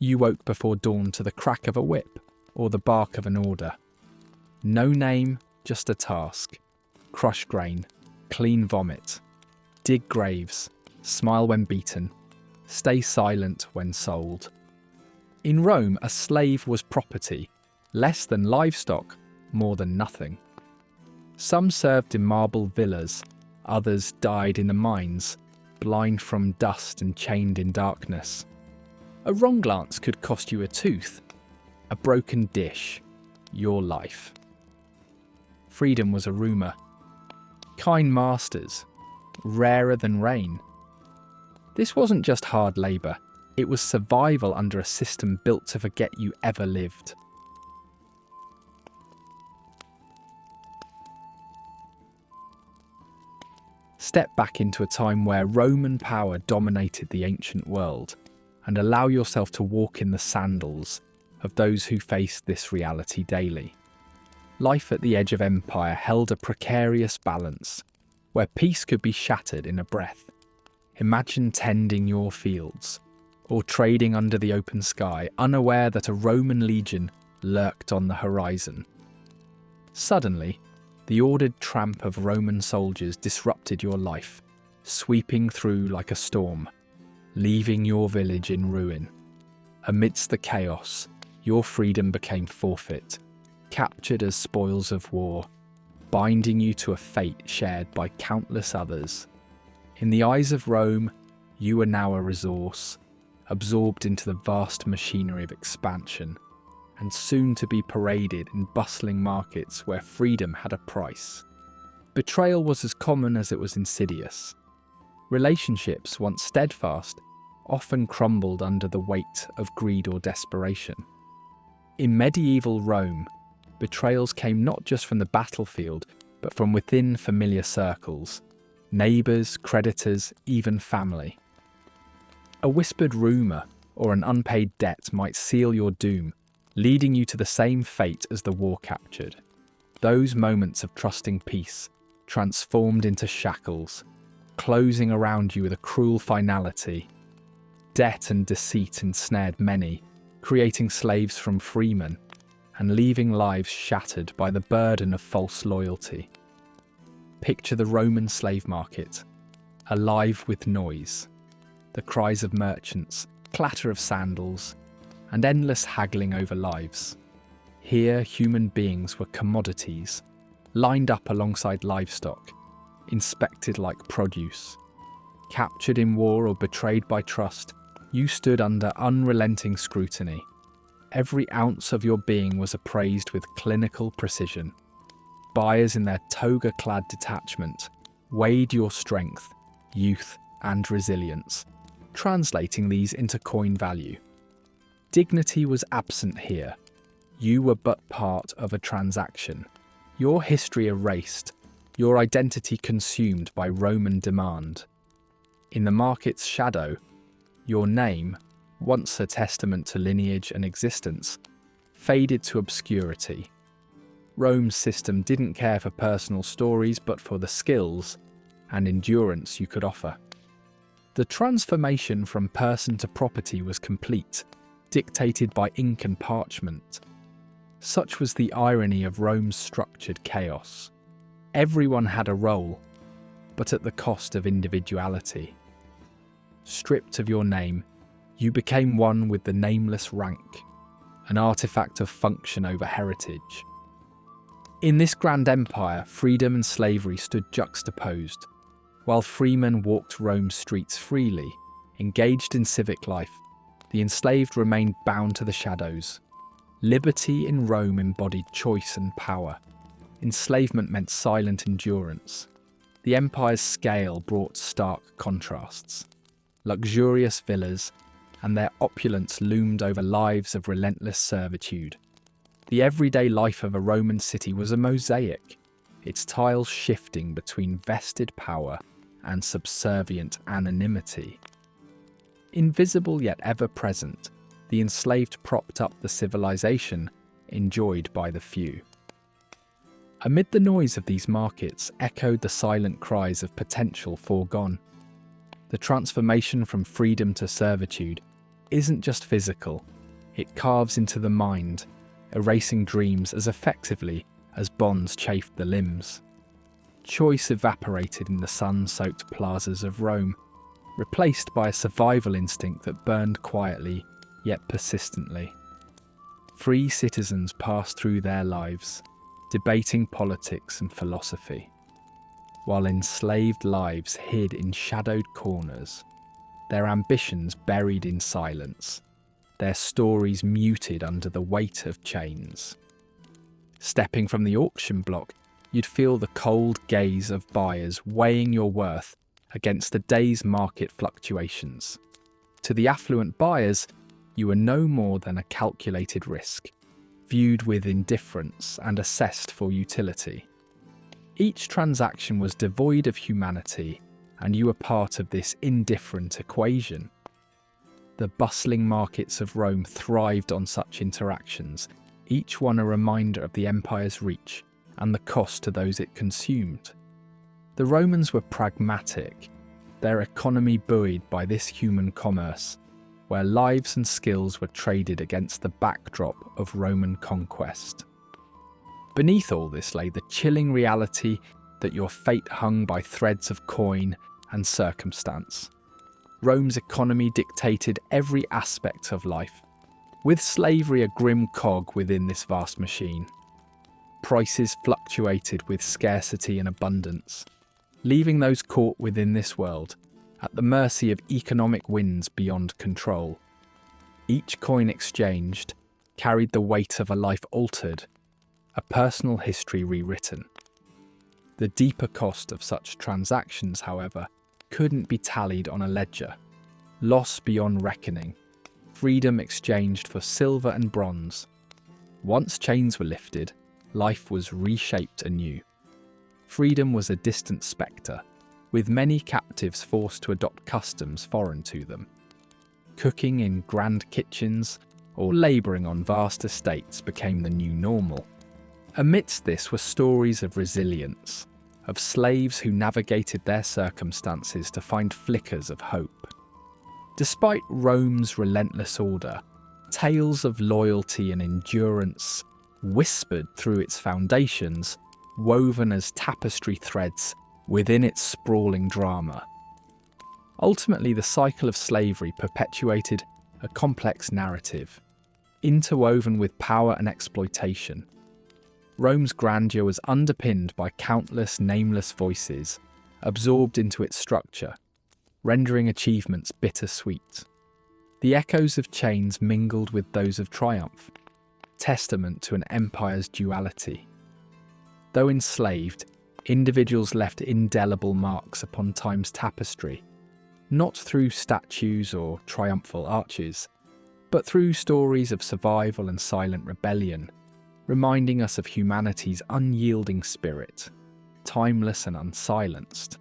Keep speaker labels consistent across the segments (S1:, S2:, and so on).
S1: You woke before dawn to the crack of a whip or the bark of an order. No name, just a task. Crush grain, clean vomit, dig graves, smile when beaten, stay silent when sold. In Rome, a slave was property, less than livestock, more than nothing. Some served in marble villas, others died in the mines, blind from dust and chained in darkness. A wrong glance could cost you a tooth, a broken dish, your life. Freedom was a rumour. Kind masters, rarer than rain. This wasn't just hard labour, it was survival under a system built to forget you ever lived. Step back into a time where Roman power dominated the ancient world, and allow yourself to walk in the sandals of those who face this reality daily. Life at the edge of empire held a precarious balance, where peace could be shattered in a breath. Imagine tending your fields, or trading under the open sky, unaware that a Roman legion lurked on the horizon. Suddenly, the ordered tramp of Roman soldiers disrupted your life, sweeping through like a storm, leaving your village in ruin. Amidst the chaos, your freedom became forfeit, captured as spoils of war, binding you to a fate shared by countless others. In the eyes of Rome, you are now a resource, absorbed into the vast machinery of expansion, and soon to be paraded in bustling markets where freedom had a price. Betrayal was as common as it was insidious. Relationships, once steadfast, often crumbled under the weight of greed or desperation. In medieval Rome, betrayals came not just from the battlefield, but from within familiar circles, neighbours, creditors, even family. A whispered rumour or an unpaid debt might seal your doom, leading you to the same fate as the war captured. Those moments of trusting peace transformed into shackles, closing around you with a cruel finality. Debt and deceit ensnared many, creating slaves from freemen, and leaving lives shattered by the burden of false loyalty. Picture the Roman slave market, alive with noise, the cries of merchants, clatter of sandals, and endless haggling over lives. Here, human beings were commodities, lined up alongside livestock, inspected like produce. Captured in war or betrayed by trust, you stood under unrelenting scrutiny. Every ounce of your being was appraised with clinical precision. Buyers in their toga-clad detachment weighed your strength, youth, and resilience, translating these into coin value. Dignity was absent here. You were but part of a transaction. Your history erased, your identity consumed by Roman demand. In the market's shadow, your name, once a testament to lineage and existence, faded to obscurity. Rome's system didn't care for personal stories, but for the skills and endurance you could offer. The transformation from person to property was complete, dictated by ink and parchment. Such was the irony of Rome's structured chaos. Everyone had a role, but at the cost of individuality. Stripped of your name, you became one with the nameless rank, an artifact of function over heritage. In this grand empire, freedom and slavery stood juxtaposed. While freemen walked Rome's streets freely, engaged in civic life, the enslaved remained bound to the shadows. Liberty in Rome embodied choice and power. Enslavement meant silent endurance. The empire's scale brought stark contrasts. Luxurious villas and their opulence loomed over lives of relentless servitude. The everyday life of a Roman city was a mosaic, its tiles shifting between vested power and subservient anonymity. Invisible yet ever present, the enslaved propped up the civilization enjoyed by the few. Amid the noise of these markets echoed the silent cries of potential foregone. The transformation from freedom to servitude isn't just physical, it carves into the mind, erasing dreams as effectively as bonds chafed the limbs. Choice evaporated in the sun-soaked plazas of Rome, replaced by a survival instinct that burned quietly yet persistently. Free citizens passed through their lives, debating politics and philosophy, while enslaved lives hid in shadowed corners, their ambitions buried in silence, their stories muted under the weight of chains. Stepping from the auction block, you'd feel the cold gaze of buyers weighing your worth against the day's market fluctuations. To the affluent buyers, you were no more than a calculated risk, viewed with indifference and assessed for utility. Each transaction was devoid of humanity, and you were part of this indifferent equation. The bustling markets of Rome thrived on such interactions, each one a reminder of the empire's reach and the cost to those it consumed. The Romans were pragmatic, their economy buoyed by this human commerce, where lives and skills were traded against the backdrop of Roman conquest. Beneath all this lay the chilling reality that your fate hung by threads of coin and circumstance. Rome's economy dictated every aspect of life, with slavery a grim cog within this vast machine. Prices fluctuated with scarcity and abundance, leaving those caught within this world at the mercy of economic winds beyond control. Each coin exchanged carried the weight of a life altered, a personal history rewritten. The deeper cost of such transactions, however, couldn't be tallied on a ledger. Loss beyond reckoning, freedom exchanged for silver and bronze. Once chains were lifted, life was reshaped anew. Freedom was a distant spectre, with many captives forced to adopt customs foreign to them. Cooking in grand kitchens or labouring on vast estates became the new normal. Amidst this were stories of resilience, of slaves who navigated their circumstances to find flickers of hope. Despite Rome's relentless order, tales of loyalty and endurance whispered through its foundations, woven as tapestry threads within its sprawling drama. Ultimately, the cycle of slavery perpetuated a complex narrative, interwoven with power and exploitation. Rome's grandeur was underpinned by countless nameless voices, absorbed into its structure, rendering achievements bittersweet. The echoes of chains mingled with those of triumph, testament to an empire's duality. Though enslaved, individuals left indelible marks upon time's tapestry, not through statues or triumphal arches, but through stories of survival and silent rebellion, reminding us of humanity's unyielding spirit, timeless and unsilenced.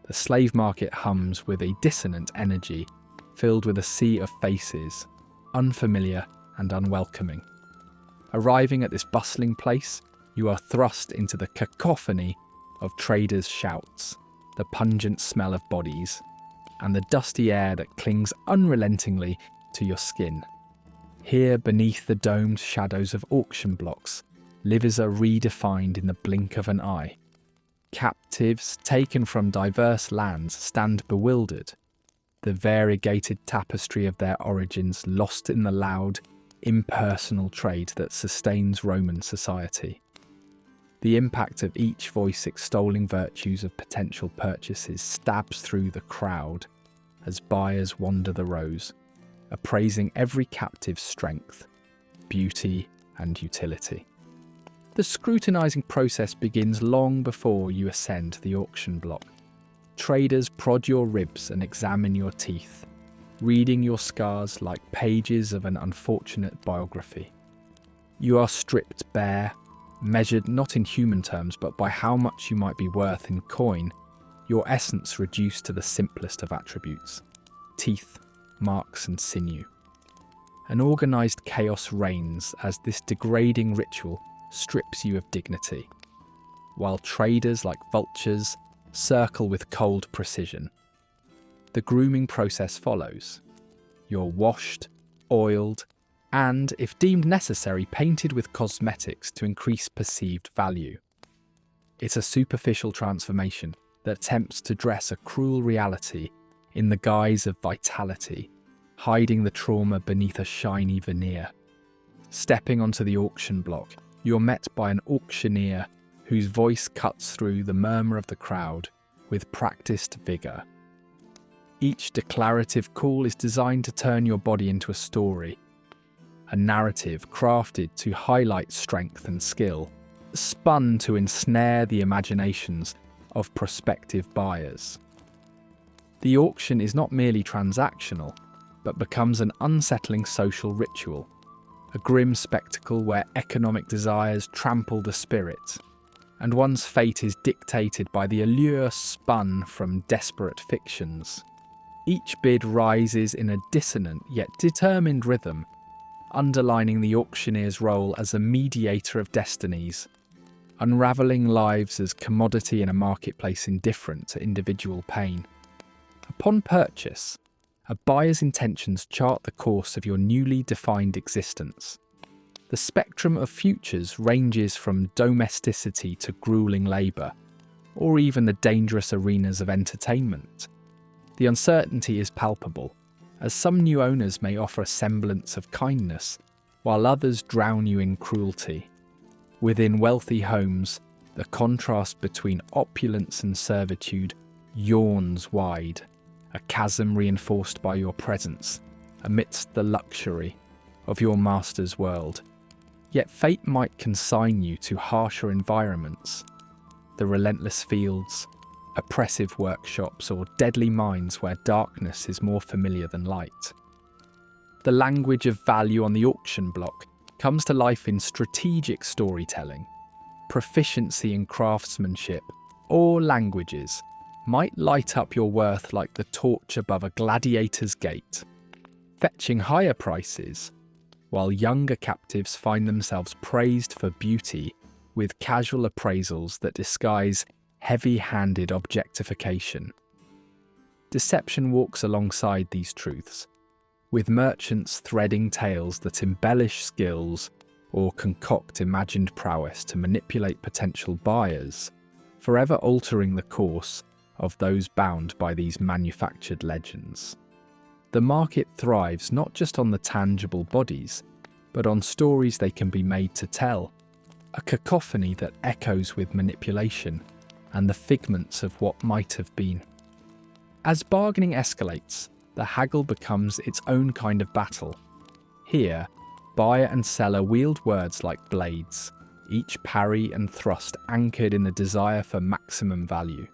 S1: The slave market hums with a dissonant energy, filled with a sea of faces, unfamiliar and unwelcoming. Arriving at this bustling place, you are thrust into the cacophony of traders' shouts, the pungent smell of bodies, and the dusty air that clings unrelentingly to your skin. Here, beneath the domed shadows of auction blocks, lives a redefined in the blink of an eye. Captives taken from diverse lands stand bewildered, the variegated tapestry of their origins lost in the loud, impersonal trade that sustains Roman society. The impact of each voice extolling virtues of potential purchases stabs through the crowd as buyers wander the rows, appraising every captive's strength, beauty, and utility. The scrutinizing process begins long before you ascend the auction block. Traders prod your ribs and examine your teeth, reading your scars like pages of an unfortunate biography. You are stripped bare, measured not in human terms but by how much you might be worth in coin, your essence reduced to the simplest of attributes: teeth, marks and sinew. An organised chaos reigns as this degrading ritual strips you of dignity. while traders like vultures circle with cold precision. The grooming process follows. You're washed, oiled, and, if deemed necessary, painted with cosmetics to increase perceived value. It's a superficial transformation that attempts to dress a cruel reality in the guise of vitality, hiding the trauma beneath a shiny veneer. Stepping onto the auction block, you're met by an auctioneer whose voice cuts through the murmur of the crowd with practiced vigour. Each declarative call is designed to turn your body into a story, a narrative crafted to highlight strength and skill, spun to ensnare the imaginations of prospective buyers. The auction is not merely transactional, but becomes an unsettling social ritual, a grim spectacle where economic desires trample the spirit, and one's fate is dictated by the allure spun from desperate fictions. Each bid rises in a dissonant yet determined rhythm, underlining the auctioneer's role as a mediator of destinies, unravelling lives as commodity in a marketplace indifferent to individual pain. Upon purchase, a buyer's intentions chart the course of your newly defined existence. The spectrum of futures ranges from domesticity to grueling labour, or even the dangerous arenas of entertainment. The uncertainty is palpable, as some new owners may offer a semblance of kindness, while others drown you in cruelty. Within wealthy homes, the contrast between opulence and servitude yawns wide, a chasm reinforced by your presence amidst the luxury of your master's world. Yet fate might consign you to harsher environments, the relentless fields, oppressive workshops, or deadly mines where darkness is more familiar than light. The language of value on the auction block comes to life in strategic storytelling. Proficiency in craftsmanship or languages might light up your worth like the torch above a gladiator's gate, fetching higher prices, while younger captives find themselves praised for beauty with casual appraisals that disguise heavy-handed objectification. Deception walks alongside these truths, with merchants threading tales that embellish skills or concoct imagined prowess to manipulate potential buyers, forever altering the course of those bound by these manufactured legends. The market thrives not just on the tangible bodies, but on stories they can be made to tell, a cacophony that echoes with manipulation and the figments of what might have been. As bargaining escalates, the haggle becomes its own kind of battle. Here, buyer and seller wield words like blades, each parry and thrust anchored in the desire for maximum value.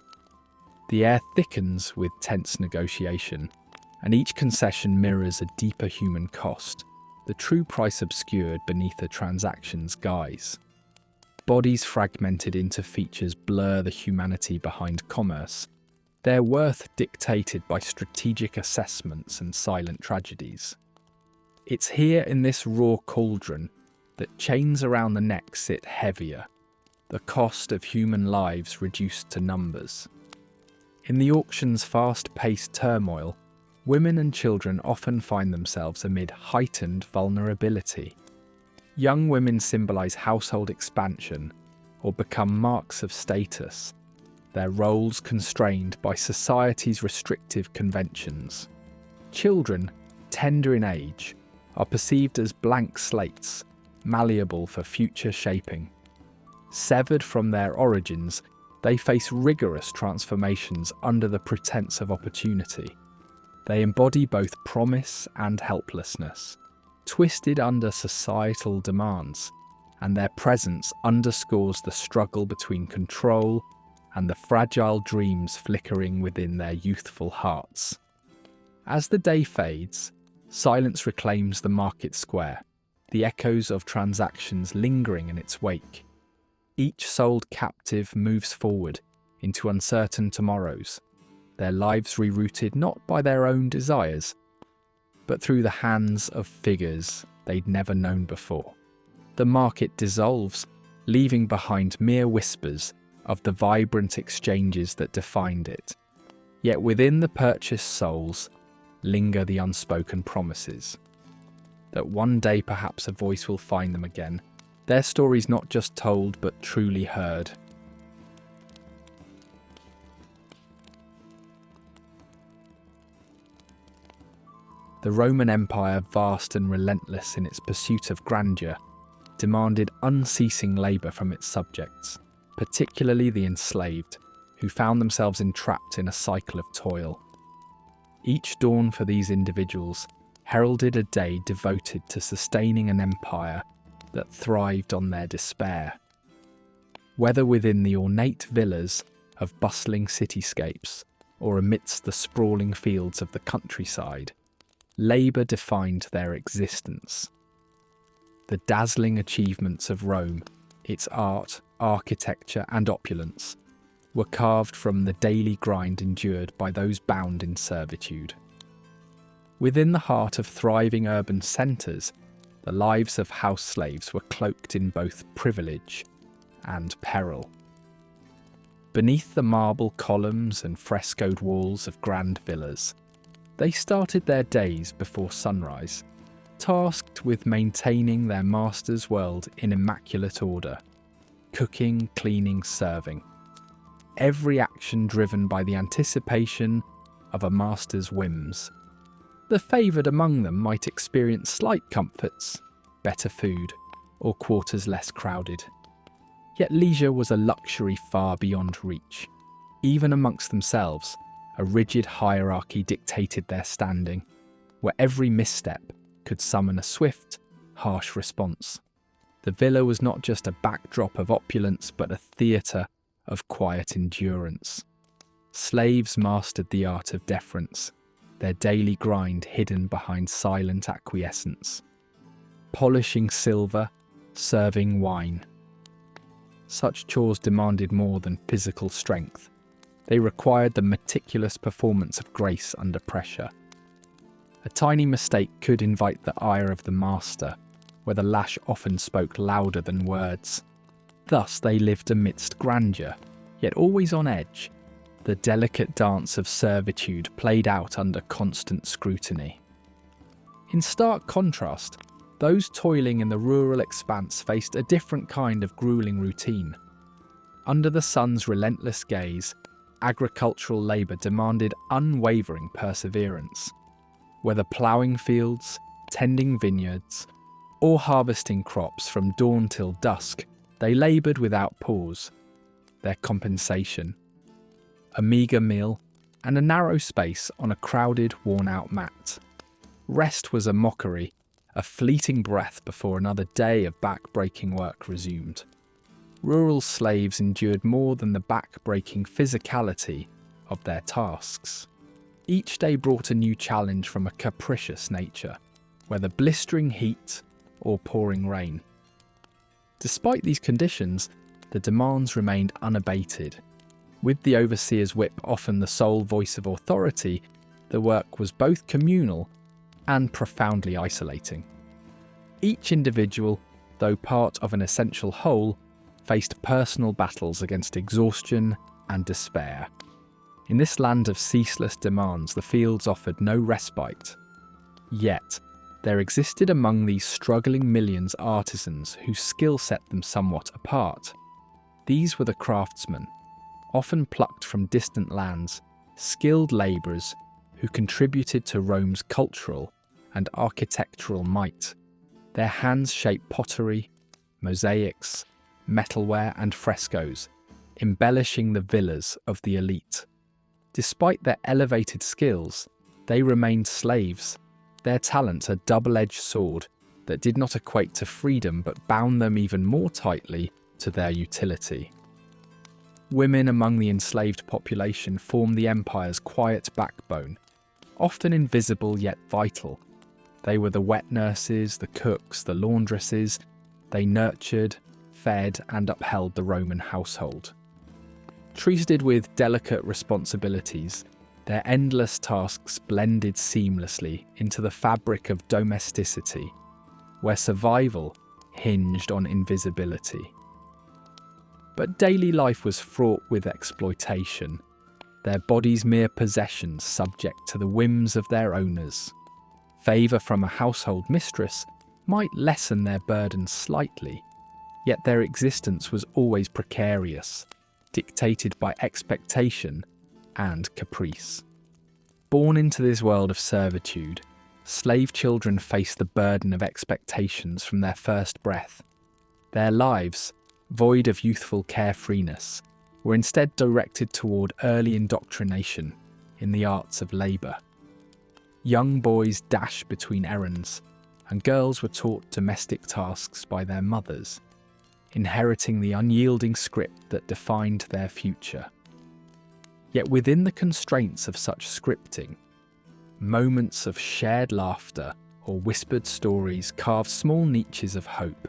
S1: The air thickens with tense negotiation, and each concession mirrors a deeper human cost, the true price obscured beneath a transaction's guise. Bodies fragmented into features blur the humanity behind commerce, their worth dictated by strategic assessments and silent tragedies. It's here in this raw cauldron that chains around the neck sit heavier, the cost of human lives reduced to numbers. In the auction's fast-paced turmoil, women and children often find themselves amid heightened vulnerability. Young women symbolise household expansion or become marks of status, their roles constrained by society's restrictive conventions. Children, tender in age, are perceived as blank slates, malleable for future shaping. Severed from their origins, they face rigorous transformations under the pretense of opportunity. They embody both promise and helplessness, twisted under societal demands, and their presence underscores the struggle between control and the fragile dreams flickering within their youthful hearts. As the day fades, silence reclaims the market square, the echoes of transactions lingering in its wake. Each sold captive moves forward into uncertain tomorrows, their lives rerouted not by their own desires, but through the hands of figures they'd never known before. The market dissolves, leaving behind mere whispers of the vibrant exchanges that defined it. Yet within the purchased souls linger the unspoken promises that one day perhaps a voice will find them again, their stories not just told but truly heard. The Roman Empire, vast and relentless in its pursuit of grandeur, demanded unceasing labour from its subjects, particularly the enslaved, who found themselves entrapped in a cycle of toil. Each dawn for these individuals heralded a day devoted to sustaining an empire that thrived on their despair. Whether within the ornate villas of bustling cityscapes or amidst the sprawling fields of the countryside, labour defined their existence. The dazzling achievements of Rome, its art, architecture and opulence, were carved from the daily grind endured by those bound in servitude. Within the heart of thriving urban centres, the lives of house slaves were cloaked in both privilege and peril. Beneath the marble columns and frescoed walls of grand villas, they started their days before sunrise, tasked with maintaining their master's world in immaculate order, cooking, cleaning, serving. Every action driven by the anticipation of a master's whims. The favoured among them might experience slight comforts, better food, or quarters less crowded. Yet leisure was a luxury far beyond reach. Even amongst themselves, a rigid hierarchy dictated their standing, where every misstep could summon a swift, harsh response. The villa was not just a backdrop of opulence, but a theatre of quiet endurance. Slaves mastered the art of deference, their daily grind hidden behind silent acquiescence. Polishing silver, serving wine. Such chores demanded more than physical strength. They required the meticulous performance of grace under pressure. A tiny mistake could invite the ire of the master, where the lash often spoke louder than words. Thus they lived amidst grandeur, yet always on edge. The delicate dance of servitude played out under constant scrutiny. In stark contrast, those toiling in the rural expanse faced a different kind of grueling routine. Under the sun's relentless gaze, agricultural labour demanded unwavering perseverance. Whether ploughing fields, tending vineyards, or harvesting crops from dawn till dusk, they laboured without pause. Their compensation: a meagre meal and a narrow space on a crowded, worn-out mat. Rest was a mockery, a fleeting breath before another day of back-breaking work resumed. Rural slaves endured more than the back-breaking physicality of their tasks. Each day brought a new challenge from a capricious nature, whether blistering heat or pouring rain. Despite these conditions, the demands remained unabated. With the overseer's whip often the sole voice of authority, the work was both communal and profoundly isolating. Each individual, though part of an essential whole, faced personal battles against exhaustion and despair. In this land of ceaseless demands, the fields offered no respite. Yet, there existed among these struggling millions artisans whose skill set them somewhat apart. These were the craftsmen, often plucked from distant lands, skilled labourers who contributed to Rome's cultural and architectural might. Their hands shaped pottery, mosaics, metalware and frescoes, embellishing the villas of the elite. Despite their elevated skills, they remained slaves, their talent a double-edged sword that did not equate to freedom but bound them even more tightly to their utility. Women among the enslaved population formed the empire's quiet backbone, often invisible yet vital. They were the wet nurses, the cooks, the laundresses. They nurtured, fed and upheld the Roman household. Treated with delicate responsibilities, their endless tasks blended seamlessly into the fabric of domesticity, where survival hinged on invisibility. But daily life was fraught with exploitation, their bodies mere possessions subject to the whims of their owners. Favour from a household mistress might lessen their burden slightly, yet their existence was always precarious, dictated by expectation and caprice. Born into this world of servitude, slave children face the burden of expectations from their first breath. Their lives, void of youthful carefreeness, were instead directed toward early indoctrination in the arts of labour. Young boys dashed between errands, and girls were taught domestic tasks by their mothers, inheriting the unyielding script that defined their future. Yet within the constraints of such scripting, moments of shared laughter or whispered stories carved small niches of hope,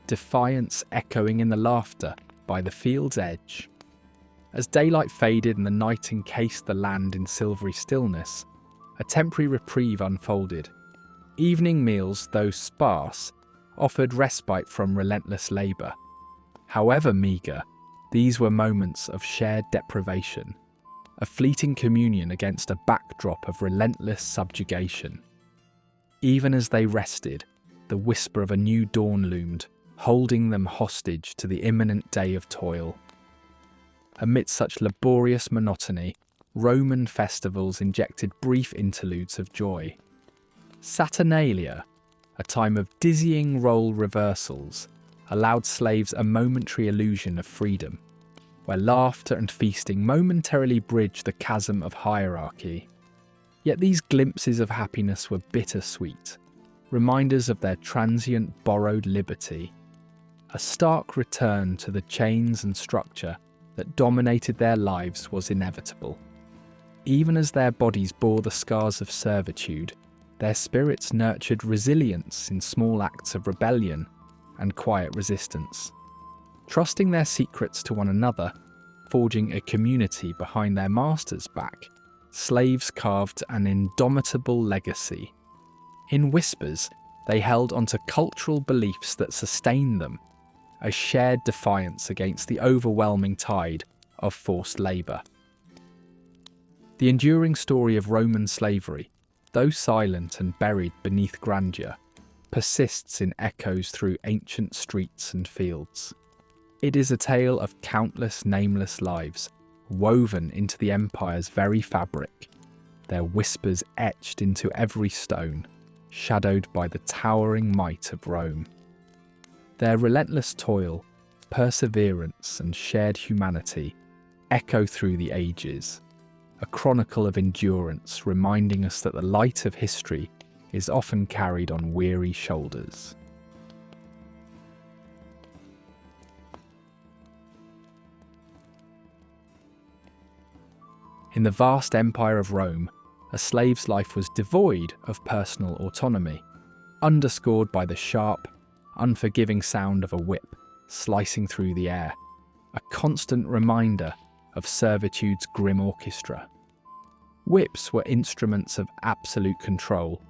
S1: defiance echoing in the laughter by the field's edge. As daylight faded and the night encased the land in silvery stillness, a temporary reprieve unfolded. Evening meals, though sparse, offered respite from relentless labour. However meagre, these were moments of shared deprivation, a fleeting communion against a backdrop of relentless subjugation. Even as they rested, the whisper of a new dawn loomed, holding them hostage to the imminent day of toil. Amidst such laborious monotony, Roman festivals injected brief interludes of joy. Saturnalia, a time of dizzying role reversals, allowed slaves a momentary illusion of freedom, where laughter and feasting momentarily bridged the chasm of hierarchy. Yet these glimpses of happiness were bittersweet, reminders of their transient borrowed liberty, a stark return to the chains and structure that dominated their lives was inevitable. Even as their bodies bore the scars of servitude, their spirits nurtured resilience in small acts of rebellion and quiet resistance. Trusting their secrets to one another, forging a community behind their master's back, slaves carved an indomitable legacy. In whispers, they held onto cultural beliefs that sustained them, a shared defiance against the overwhelming tide of forced labour. The enduring story of Roman slavery, though silent and buried beneath grandeur, persists in echoes through ancient streets and fields. It is a tale of countless nameless lives, woven into the empire's very fabric, their whispers etched into every stone, shadowed by the towering might of Rome. Their relentless toil, perseverance, and shared humanity echo through the ages, a chronicle of endurance reminding us that the light of history is often carried on weary shoulders. In the vast empire of Rome, a slave's life was devoid of personal autonomy, underscored by the sharp, unforgiving sound of a whip slicing through the air, a constant reminder of servitude's grim orchestra. Whips were instruments of absolute control,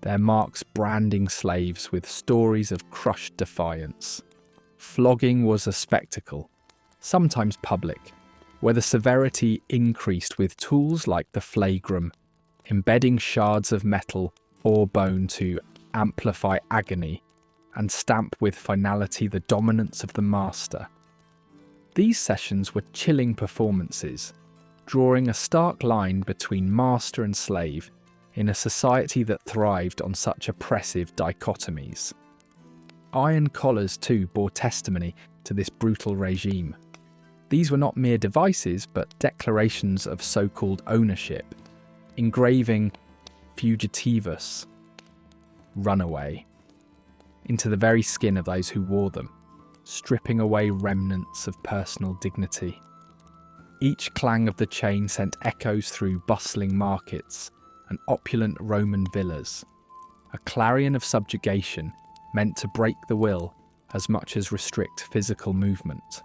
S1: their marks branding slaves with stories of crushed defiance. Flogging was a spectacle, sometimes public, where the severity increased with tools like the flagrum, embedding shards of metal or bone to amplify agony and stamp with finality the dominance of the master. These sessions were chilling performances, drawing a stark line between master and slave in a society that thrived on such oppressive dichotomies. Iron collars too bore testimony to this brutal regime. These were not mere devices, but declarations of so-called ownership, engraving fugitivus, runaway, into the very skin of those who wore them, stripping away remnants of personal dignity. Each clang of the chain sent echoes through bustling markets and opulent Roman villas, a clarion of subjugation meant to break the will as much as restrict physical movement.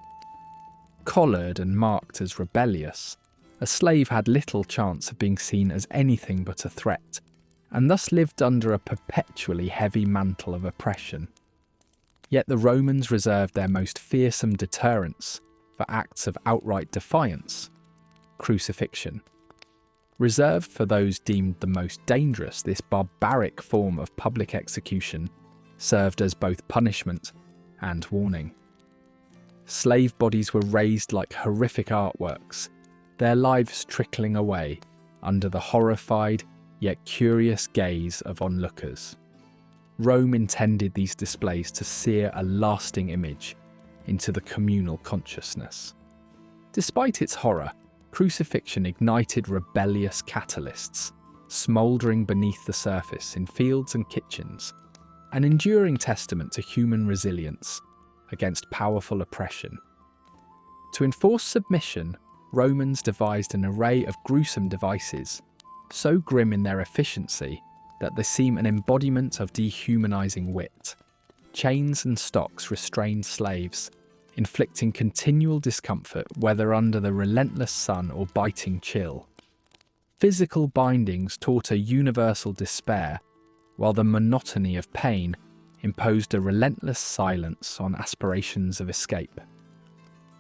S1: Collared and marked as rebellious, a slave had little chance of being seen as anything but a threat, and thus lived under a perpetually heavy mantle of oppression. Yet the Romans reserved their most fearsome deterrents for acts of outright defiance, crucifixion. Reserved for those deemed the most dangerous, this barbaric form of public execution served as both punishment and warning. Slave bodies were raised like horrific artworks, their lives trickling away under the horrified yet curious gaze of onlookers. Rome intended these displays to sear a lasting image into the communal consciousness. Despite its horror, crucifixion ignited rebellious catalysts, smouldering beneath the surface in fields and kitchens, an enduring testament to human resilience against powerful oppression. To enforce submission, Romans devised an array of gruesome devices, so grim in their efficiency that they seem an embodiment of dehumanizing wit. Chains and stocks restrained slaves, inflicting continual discomfort whether under the relentless sun or biting chill. Physical bindings taught a universal despair, while the monotony of pain imposed a relentless silence on aspirations of escape.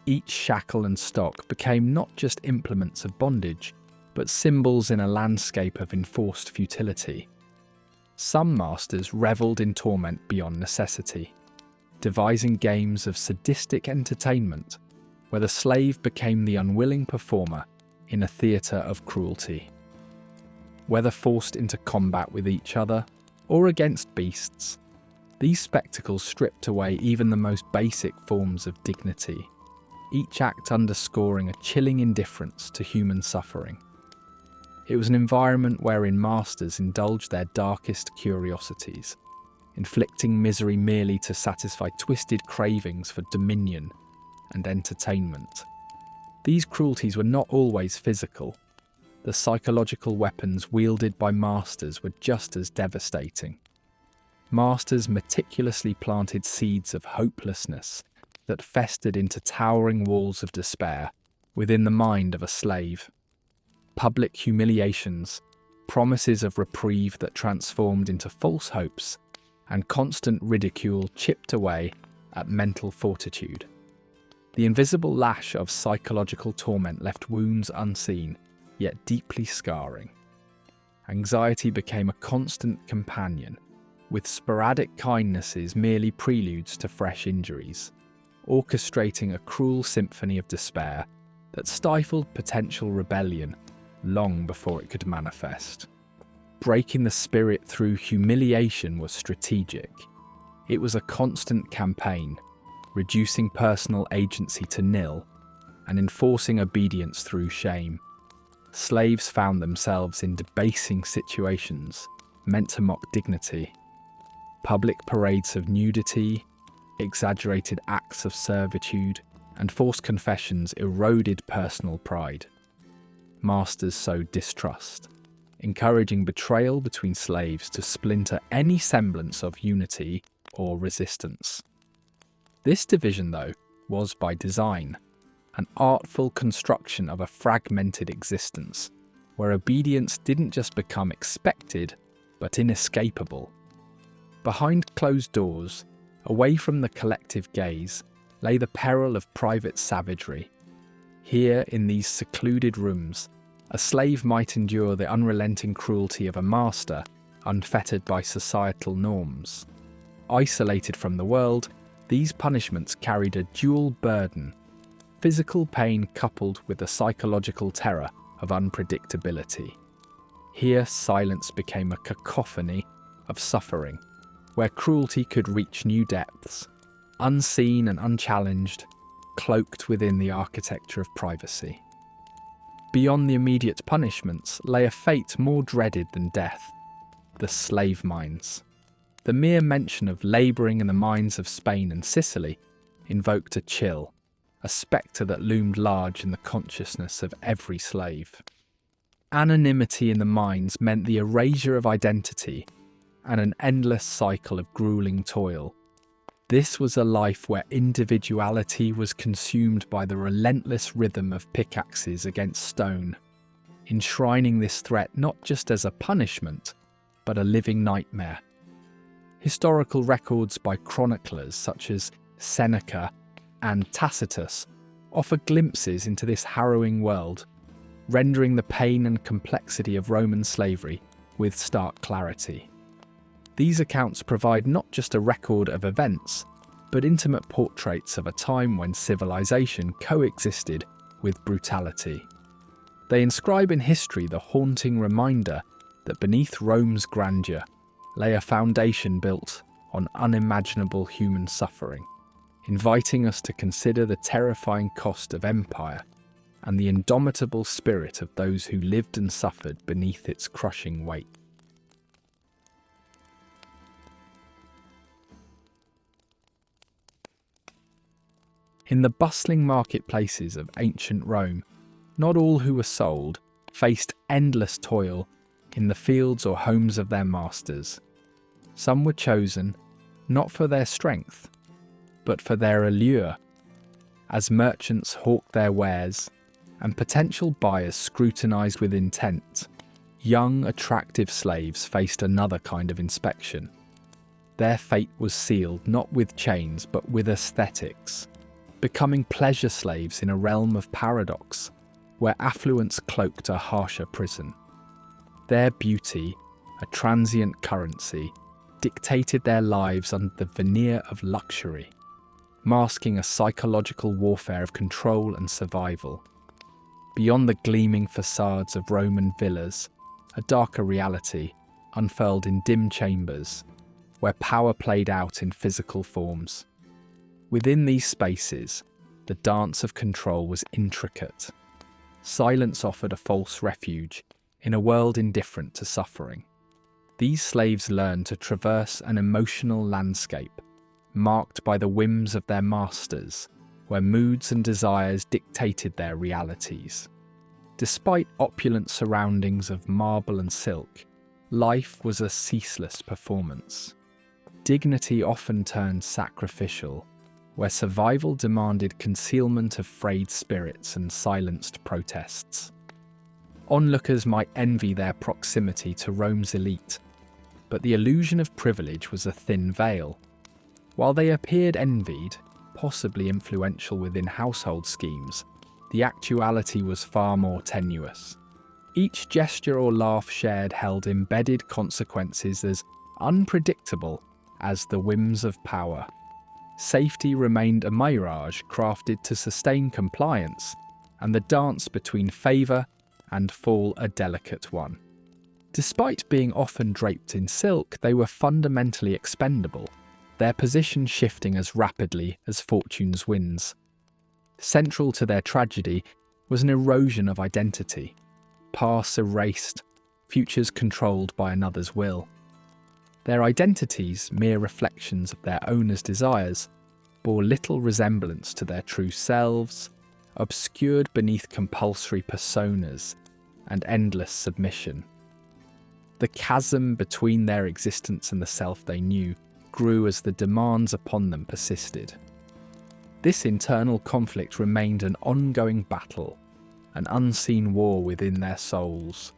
S1: Each shackle and stock became not just implements of bondage, but symbols in a landscape of enforced futility. Some masters revelled in torment beyond necessity, devising games of sadistic entertainment where the slave became the unwilling performer in a theatre of cruelty. Whether forced into combat with each other or against beasts, these spectacles stripped away even the most basic forms of dignity, each act underscoring a chilling indifference to human suffering. It was an environment wherein masters indulged their darkest curiosities, inflicting misery merely to satisfy twisted cravings for dominion and entertainment. These cruelties were not always physical. The psychological weapons wielded by masters were just as devastating. Masters meticulously planted seeds of hopelessness that festered into towering walls of despair within the mind of a slave. Public humiliations, promises of reprieve that transformed into false hopes, and constant ridicule chipped away at mental fortitude. The invisible lash of psychological torment left wounds unseen, yet deeply scarring. Anxiety became a constant companion, with sporadic kindnesses merely preludes to fresh injuries, orchestrating a cruel symphony of despair that stifled potential rebellion long before it could manifest. Breaking the spirit through humiliation was strategic. It was a constant campaign, reducing personal agency to nil and enforcing obedience through shame. Slaves found themselves in debasing situations meant to mock dignity. Public parades of nudity, exaggerated acts of servitude, and forced confessions eroded personal pride. Masters sowed distrust, encouraging betrayal between slaves to splinter any semblance of unity or resistance. This division, though, was by design, an artful construction of a fragmented existence, where obedience didn't just become expected, but inescapable. Behind closed doors, away from the collective gaze, lay the peril of private savagery. Here, in these secluded rooms, a slave might endure the unrelenting cruelty of a master, unfettered by societal norms. Isolated from the world, these punishments carried a dual burden: physical pain coupled with the psychological terror of unpredictability. Here, silence became a cacophony of suffering, where cruelty could reach new depths, unseen and unchallenged, cloaked within the architecture of privacy. Beyond the immediate punishments lay a fate more dreaded than death: the slave mines. The mere mention of labouring in the mines of Spain and Sicily invoked a chill, a spectre that loomed large in the consciousness of every slave. Anonymity in the mines meant the erasure of identity and an endless cycle of grueling toil. This was a life where individuality was consumed by the relentless rhythm of pickaxes against stone, enshrining this threat not just as a punishment, but a living nightmare. Historical records by chroniclers such as Seneca and Tacitus offer glimpses into this harrowing world, rendering the pain and complexity of Roman slavery with stark clarity. These accounts provide not just a record of events, but intimate portraits of a time when civilization coexisted with brutality. They inscribe in history the haunting reminder that beneath Rome's grandeur lay a foundation built on unimaginable human suffering, inviting us to consider the terrifying cost of empire and the indomitable spirit of those who lived and suffered beneath its crushing weight. In the bustling marketplaces of ancient Rome, not all who were sold faced endless toil in the fields or homes of their masters. Some were chosen not for their strength, but for their allure, as merchants hawked their wares and potential buyers scrutinized with intent. Young, attractive slaves faced another kind of inspection. Their fate was sealed not with chains but with aesthetics, becoming pleasure slaves in a realm of paradox, where affluence cloaked a harsher prison. Their beauty, a transient currency, dictated their lives under the veneer of luxury, masking a psychological warfare of control and survival. Beyond the gleaming facades of Roman villas, a darker reality unfurled in dim chambers, where power played out in physical forms. Within these spaces, the dance of control was intricate. Silence offered a false refuge in a world indifferent to suffering. These slaves learned to traverse an emotional landscape, marked by the whims of their masters, where moods and desires dictated their realities. Despite opulent surroundings of marble and silk, life was a ceaseless performance. Dignity often turned sacrificial, where survival demanded concealment of frayed spirits and silenced protests. Onlookers might envy their proximity to Rome's elite, but the illusion of privilege was a thin veil. While they appeared envied, possibly influential within household schemes, the actuality was far more tenuous. Each gesture or laugh shared held embedded consequences as unpredictable as the whims of power. Safety remained a mirage crafted to sustain compliance, and the dance between favour and fall a delicate one. Despite being often draped in silk, they were fundamentally expendable, their position shifting as rapidly as fortune's winds. Central to their tragedy was an erosion of identity, pasts erased, futures controlled by another's will. Their identities, mere reflections of their owners' desires, bore little resemblance to their true selves, obscured beneath compulsory personas and endless submission. The chasm between their existence and the self they knew grew as the demands upon them persisted. This internal conflict remained an ongoing battle, an unseen war within their souls.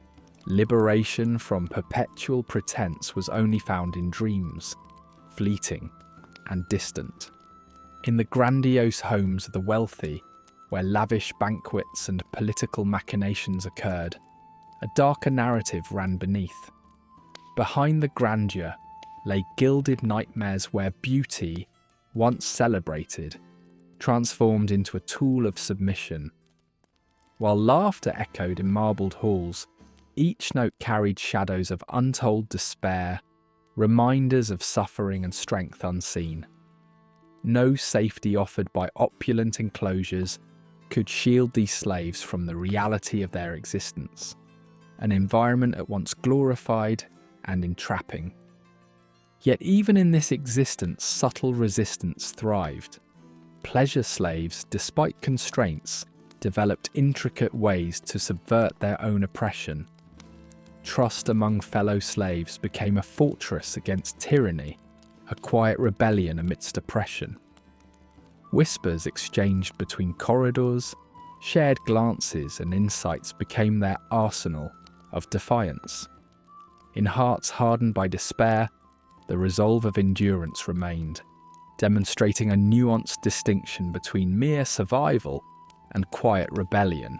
S1: Liberation from perpetual pretense was only found in dreams, fleeting and distant. In the grandiose homes of the wealthy, where lavish banquets and political machinations occurred, a darker narrative ran beneath. Behind the grandeur lay gilded nightmares where beauty, once celebrated, transformed into a tool of submission. While laughter echoed in marbled halls, each note carried shadows of untold despair, reminders of suffering and strength unseen. No safety offered by opulent enclosures could shield these slaves from the reality of their existence, an environment at once glorified and entrapping. Yet even in this existence, subtle resistance thrived. Pleasure slaves, despite constraints, developed intricate ways to subvert their own oppression. Trust among fellow slaves became a fortress against tyranny, a quiet rebellion amidst oppression. Whispers exchanged between corridors, shared glances and insights became their arsenal of defiance. In hearts hardened by despair, the resolve of endurance remained, demonstrating a nuanced distinction between mere survival and quiet rebellion.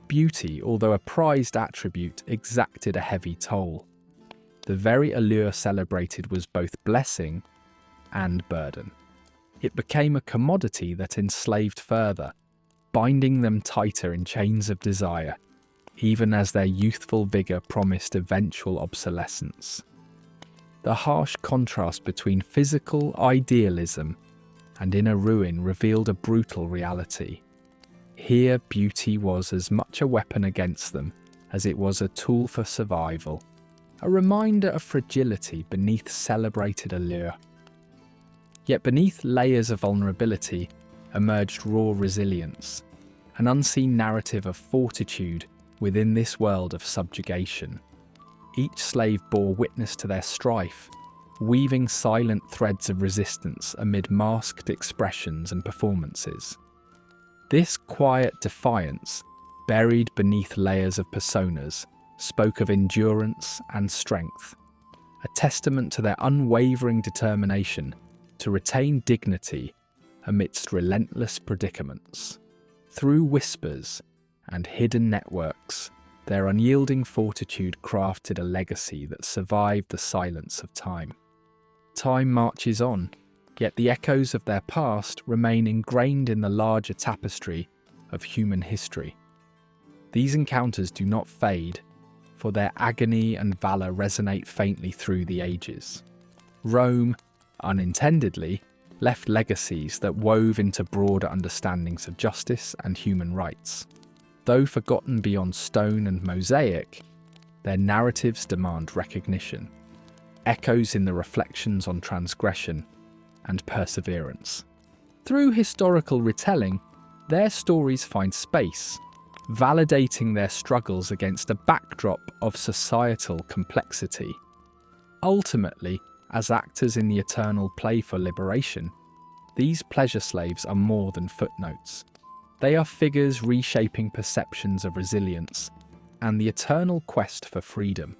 S1: Beauty, although a prized attribute, exacted a heavy toll. The very allure celebrated was both blessing and burden. It became a commodity that enslaved further, binding them tighter in chains of desire, even as their youthful vigour promised eventual obsolescence. The harsh contrast between physical idealism and inner ruin revealed a brutal reality. Here, beauty was as much a weapon against them as it was a tool for survival, a reminder of fragility beneath celebrated allure. Yet beneath layers of vulnerability emerged raw resilience, an unseen narrative of fortitude within this world of subjugation. Each slave bore witness to their strife, weaving silent threads of resistance amid masked expressions and performances. This quiet defiance, buried beneath layers of personas, spoke of endurance and strength, a testament to their unwavering determination to retain dignity amidst relentless predicaments. Through whispers and hidden networks, their unyielding fortitude crafted a legacy that survived the silence of time. Time marches on, yet the echoes of their past remain ingrained in the larger tapestry of human history. These encounters do not fade, for their agony and valour resonate faintly through the ages. Rome, unintendedly, left legacies that wove into broader understandings of justice and human rights. Though forgotten beyond stone and mosaic, their narratives demand recognition, echoes in the reflections on transgression and perseverance. Through historical retelling, their stories find space, validating their struggles against a backdrop of societal complexity. Ultimately, as actors in the eternal play for liberation, these pleasure slaves are more than footnotes. They are figures reshaping perceptions of resilience and the eternal quest for freedom.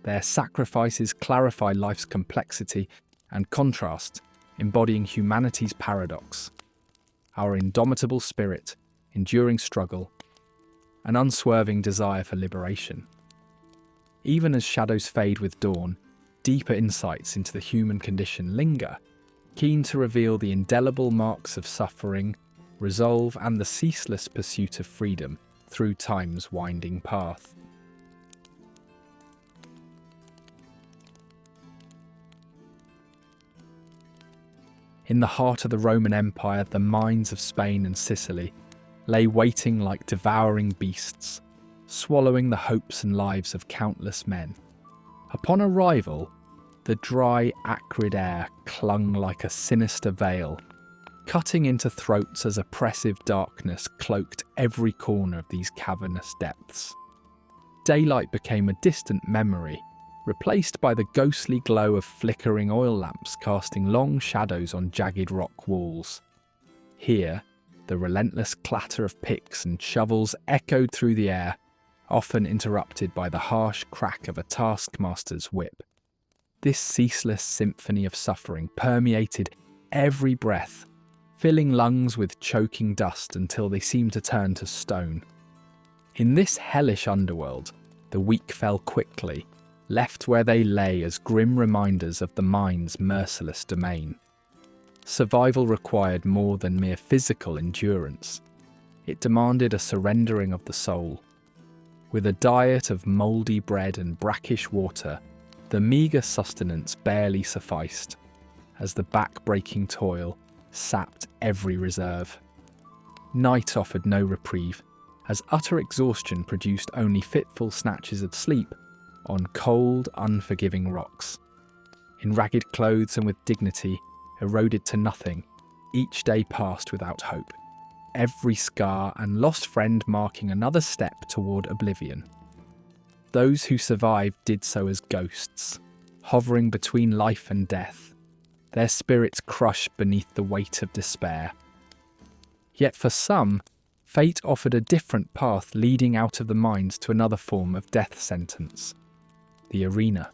S1: Their sacrifices clarify life's complexity and contrast, embodying humanity's paradox. Our indomitable spirit, enduring struggle, an unswerving desire for liberation. Even as shadows fade with dawn, deeper insights into the human condition linger, keen to reveal the indelible marks of suffering, resolve, and the ceaseless pursuit of freedom through time's winding path. In the heart of the Roman Empire, the mines of Spain and Sicily lay waiting like devouring beasts, swallowing the hopes and lives of countless men. Upon arrival, the dry, acrid air clung like a sinister veil, cutting into throats as oppressive darkness cloaked every corner of these cavernous depths. Daylight became a distant memory, replaced by the ghostly glow of flickering oil lamps casting long shadows on jagged rock walls. Here, the relentless clatter of picks and shovels echoed through the air, often interrupted by the harsh crack of a taskmaster's whip. This ceaseless symphony of suffering permeated every breath, filling lungs with choking dust until they seemed to turn to stone. In this hellish underworld, the weak fell quickly, left where they lay as grim reminders of the mind's merciless domain. Survival required more than mere physical endurance. It demanded a surrendering of the soul. With a diet of mouldy bread and brackish water, the meagre sustenance barely sufficed, as the back-breaking toil sapped every reserve. Night offered no reprieve, as utter exhaustion produced only fitful snatches of sleep on cold, unforgiving rocks. In ragged clothes and with dignity, eroded to nothing, each day passed without hope, every scar and lost friend marking another step toward oblivion. Those who survived did so as ghosts, hovering between life and death, their spirits crushed beneath the weight of despair. Yet for some, fate offered a different path leading out of the mines to another form of death sentence: the arena.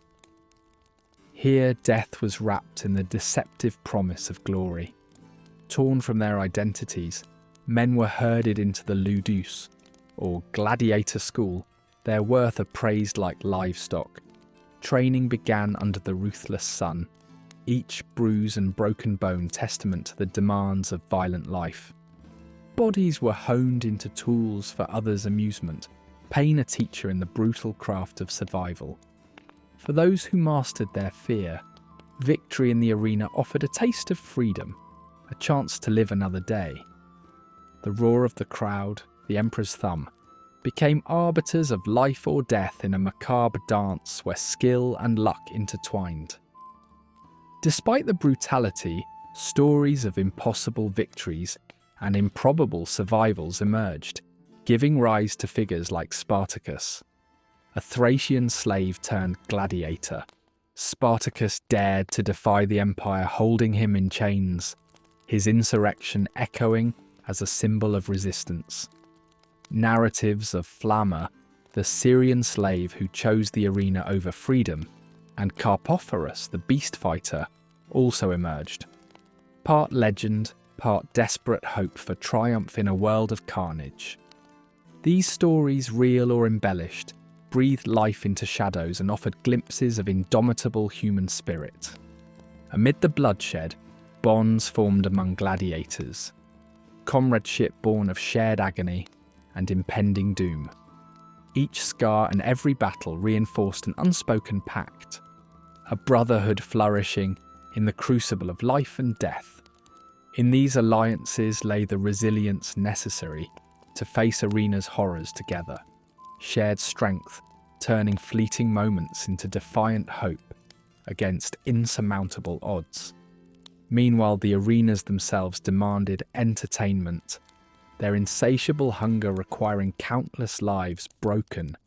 S1: Here, death was wrapped in the deceptive promise of glory. Torn from their identities, men were herded into the ludus, or gladiator school, their worth appraised like livestock. Training began under the ruthless sun, each bruise and broken bone testament to the demands of violent life. Bodies were honed into tools for others' amusement, pain a teacher in the brutal craft of survival. For those who mastered their fear, victory in the arena offered a taste of freedom, a chance to live another day. The roar of the crowd, the emperor's thumb, became arbiters of life or death in a macabre dance where skill and luck intertwined. Despite the brutality, stories of impossible victories and improbable survivals emerged, giving rise to figures like Spartacus, a Thracian slave turned gladiator. Spartacus dared to defy the empire holding him in chains, his insurrection echoing as a symbol of resistance. Narratives of Flamma, the Syrian slave who chose the arena over freedom, and Carpophorus, the beast fighter, also emerged. Part legend, part desperate hope for triumph in a world of carnage. These stories, real or embellished, breathed life into shadows and offered glimpses of indomitable human spirit. Amid the bloodshed, bonds formed among gladiators, comradeship born of shared agony and impending doom. Each scar and every battle reinforced an unspoken pact, a brotherhood flourishing in the crucible of life and death. In these alliances lay the resilience necessary to face arena's horrors together, shared strength turning fleeting moments into defiant hope against insurmountable odds. Meanwhile, the arenas themselves demanded entertainment, their insatiable hunger requiring countless lives broken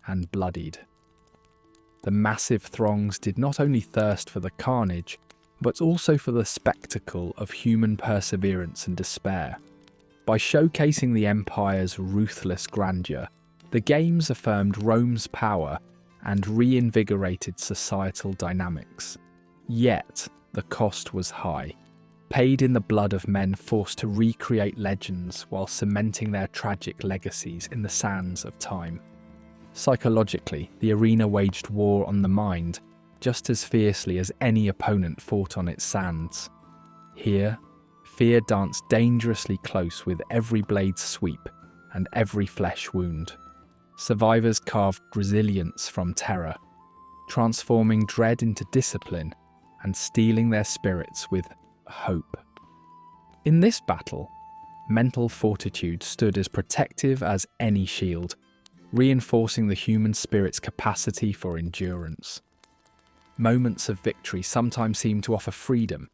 S1: and bloodied. The massive throngs did not only thirst for the carnage, but also for the spectacle of human perseverance and despair. By showcasing the empire's ruthless grandeur, the games affirmed Rome's power and reinvigorated societal dynamics. Yet, the cost was high, paid in the blood of men forced to recreate legends while cementing their tragic legacies in the sands of time. Psychologically, the arena waged war on the mind just as fiercely as any opponent fought on its sands. Here, fear danced dangerously close with every blade sweep and every flesh wound. Survivors carved resilience from terror, transforming dread into discipline and steeling their spirits with hope. In this battle, mental fortitude stood as protective as any shield, reinforcing the human spirit's capacity for endurance. Moments of victory sometimes seemed to offer freedom,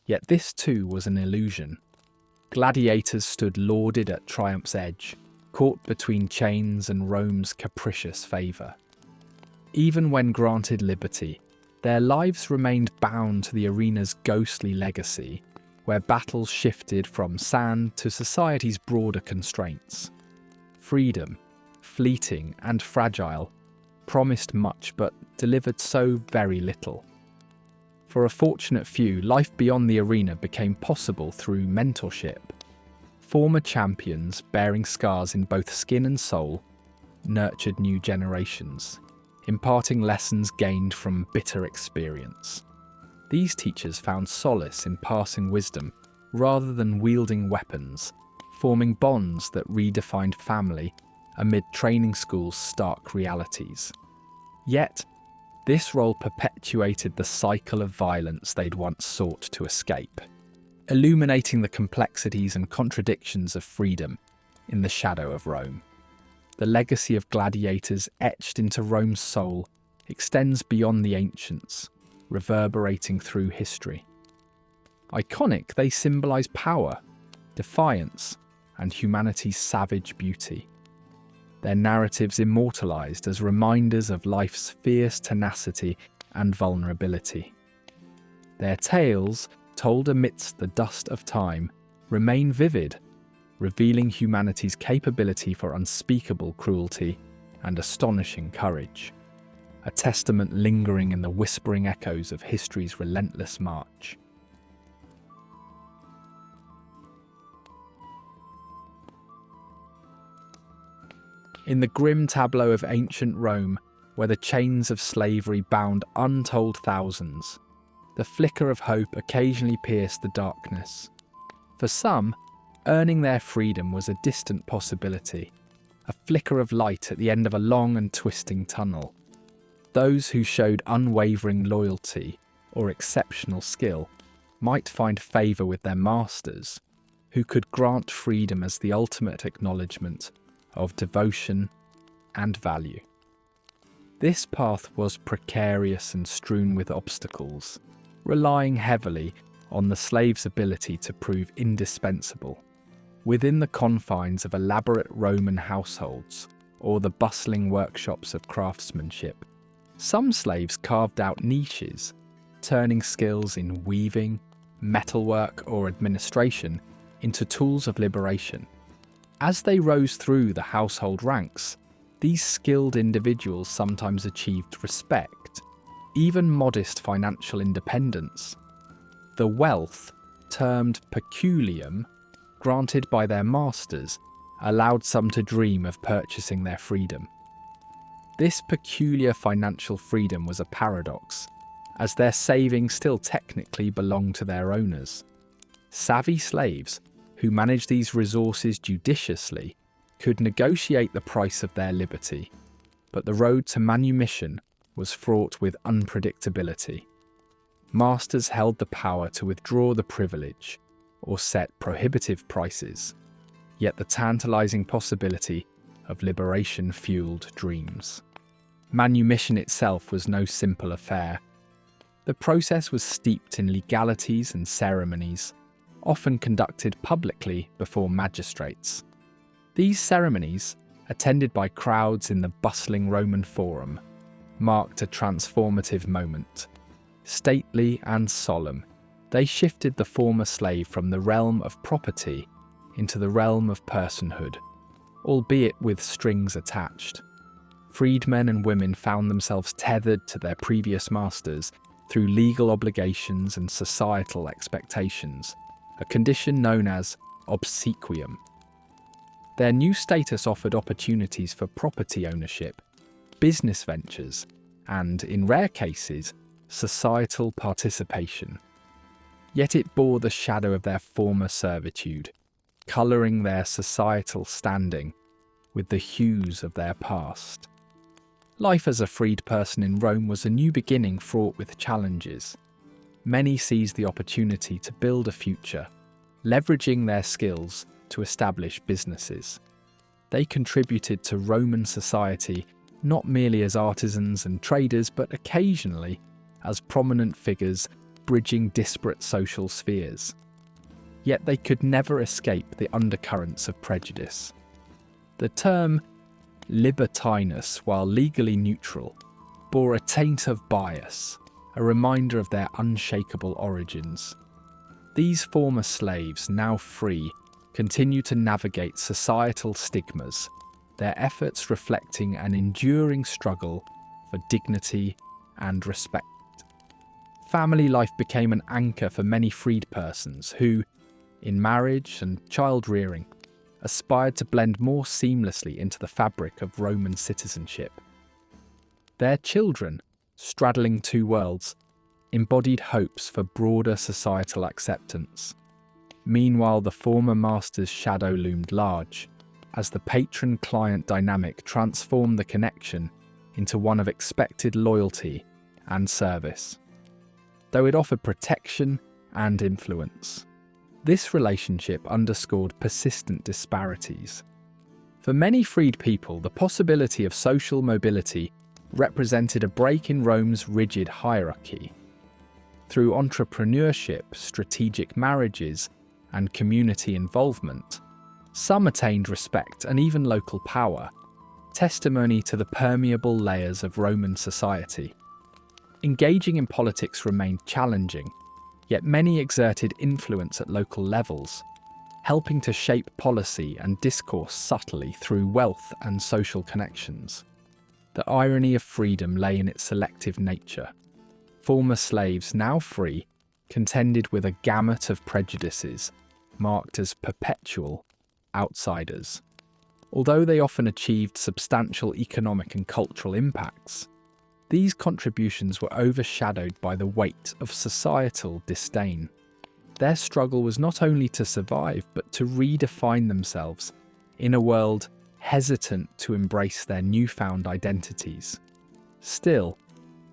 S1: yet this too was an illusion. Gladiators stood lauded at triumph's edge, caught between chains and Rome's capricious favour. Even when granted liberty, their lives remained bound to the arena's ghostly legacy, where battles shifted from sand to society's broader constraints. Freedom, fleeting and fragile, promised much but delivered so very little. For a fortunate few, life beyond the arena became possible through mentorship. Former champions, bearing scars in both skin and soul, nurtured new generations, imparting lessons gained from bitter experience. These teachers found solace in passing wisdom rather than wielding weapons, forming bonds that redefined family amid training school's stark realities. Yet, this role perpetuated the cycle of violence they'd once sought to escape, illuminating the complexities and contradictions of freedom in the shadow of Rome. The legacy of gladiators etched into Rome's soul extends beyond the ancients, reverberating through history. Iconic, they symbolize power, defiance, and humanity's savage beauty. Their narratives immortalized as reminders of life's fierce tenacity and vulnerability. Their tales, told amidst the dust of time, remain vivid, revealing humanity's capability for unspeakable cruelty and astonishing courage. a testament lingering in the whispering echoes of history's relentless march. In the grim tableau of ancient Rome, where the chains of slavery bound untold thousands, the flicker of hope occasionally pierced the darkness. For some, earning their freedom was a distant possibility, a flicker of light at the end of a long and twisting tunnel. Those who showed unwavering loyalty or exceptional skill might find favour with their masters, who could grant freedom as the ultimate acknowledgement of devotion and value. This path was precarious and strewn with obstacles, relying heavily on the slave's ability to prove indispensable. Within the confines of elaborate Roman households or the bustling workshops of craftsmanship, some slaves carved out niches, turning skills in weaving, metalwork, or administration into tools of liberation. As they rose through the household ranks, these skilled individuals sometimes achieved respect, even modest financial independence. The wealth, termed peculium, granted by their masters, allowed some to dream of purchasing their freedom. This peculiar financial freedom was a paradox, as their savings still technically belonged to their owners. Savvy slaves, who managed these resources judiciously, could negotiate the price of their liberty, but the road to manumission was fraught with unpredictability. Masters held the power to withdraw the privilege or set prohibitive prices, yet the tantalizing possibility of liberation fueled dreams. Manumission itself was no simple affair. The process was steeped in legalities and ceremonies, often conducted publicly before magistrates. These ceremonies, attended by crowds in the bustling Roman Forum, marked a transformative moment. Stately and solemn, they shifted the former slave from the realm of property into the realm of personhood, albeit with strings attached. Freedmen and women found themselves tethered to their previous masters through legal obligations and societal expectations, a condition known as obsequium. Their new status offered opportunities for property ownership, business ventures, and, in rare cases, societal participation. Yet it bore the shadow of their former servitude, colouring their societal standing with the hues of their past. Life as a freed person in Rome was a new beginning fraught with challenges. Many seized the opportunity to build a future, leveraging their skills to establish businesses. They contributed to Roman society not merely as artisans and traders, but occasionally as prominent figures bridging disparate social spheres. Yet they could never escape the undercurrents of prejudice. The term libertinus, while legally neutral, bore a taint of bias, a reminder of their unshakable origins. These former slaves, now free, continue to navigate societal stigmas, their efforts reflecting an enduring struggle for dignity and respect. Family life became an anchor for many freed persons who, in marriage and child-rearing, aspired to blend more seamlessly into the fabric of Roman citizenship. Their children, straddling two worlds, embodied hopes for broader societal acceptance. Meanwhile, the former master's shadow loomed large, as the patron-client dynamic transformed the connection into one of expected loyalty and service. Though it offered protection and influence, this relationship underscored persistent disparities. For many freed people, the possibility of social mobility represented a break in Rome's rigid hierarchy. Through entrepreneurship, strategic marriages, and community involvement, some attained respect and even local power, testimony to the permeable layers of Roman society. Engaging in politics remained challenging, yet many exerted influence at local levels, helping to shape policy and discourse subtly through wealth and social connections. The irony of freedom lay in its selective nature. Former slaves, now free, contended with a gamut of prejudices, marked as perpetual outsiders. Although they often achieved substantial economic and cultural impacts, these contributions were overshadowed by the weight of societal disdain. Their struggle was not only to survive, but to redefine themselves in a world hesitant to embrace their newfound identities. Still,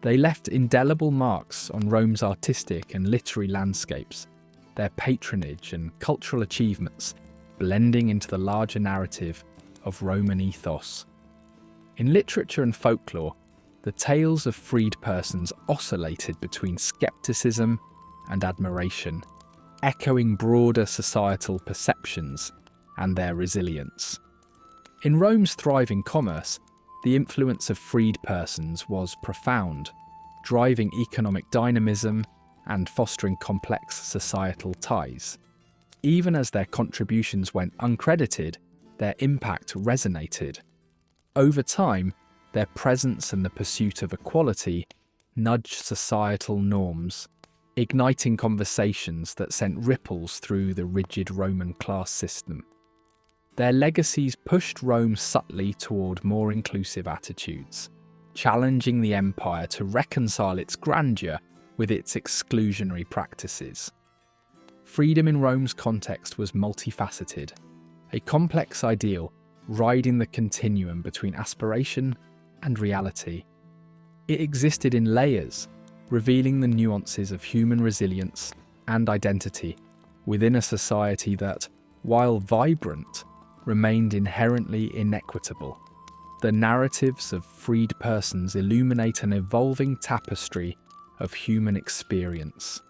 S1: they left indelible marks on Rome's artistic and literary landscapes, their patronage and cultural achievements blending into the larger narrative of Roman ethos. In literature and folklore, the tales of freed persons oscillated between skepticism and admiration, echoing broader societal perceptions and their resilience. In Rome's thriving commerce, the influence of freed persons was profound, driving economic dynamism and fostering complex societal ties. Even as their contributions went uncredited, their impact resonated. Over time, their presence and the pursuit of equality nudged societal norms, igniting conversations that sent ripples through the rigid Roman class system. Their legacies pushed Rome subtly toward more inclusive attitudes, challenging the empire to reconcile its grandeur with its exclusionary practices. Freedom in Rome's context was multifaceted, a complex ideal riding the continuum between aspiration and reality. It existed in layers, revealing the nuances of human resilience and identity within a society that, while vibrant, remained inherently inequitable. The narratives of freed persons illuminate an evolving tapestry of human experience,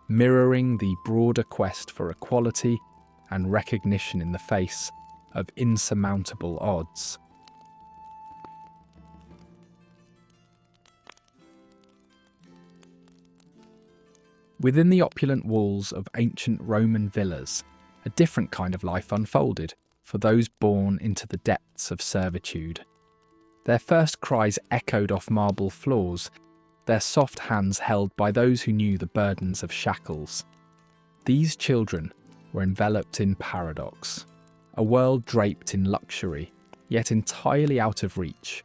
S1: mirroring the broader quest for equality and recognition in the face of insurmountable odds. Within the opulent walls of ancient Roman villas, a different kind of life unfolded for those born into the depths of servitude. Their first cries echoed off marble floors, their soft hands held by those who knew the burdens of shackles. These children were enveloped in paradox, a world draped in luxury, yet entirely out of reach.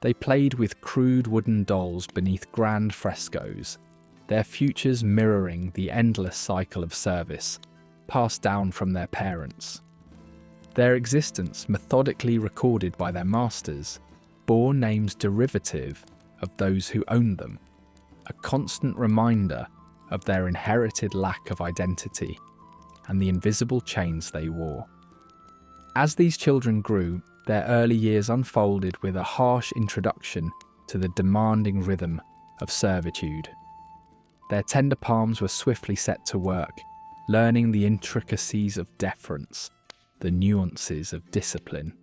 S1: They played with crude wooden dolls beneath grand frescoes, their futures mirroring the endless cycle of service passed down from their parents. Their existence, methodically recorded by their masters, bore names derivative of those who owned them, a constant reminder of their inherited lack of identity and the invisible chains they wore. As these children grew, their early years unfolded with a harsh introduction to the demanding rhythm of servitude. Their tender palms were swiftly set to work, learning the intricacies of deference, the nuances of discipline.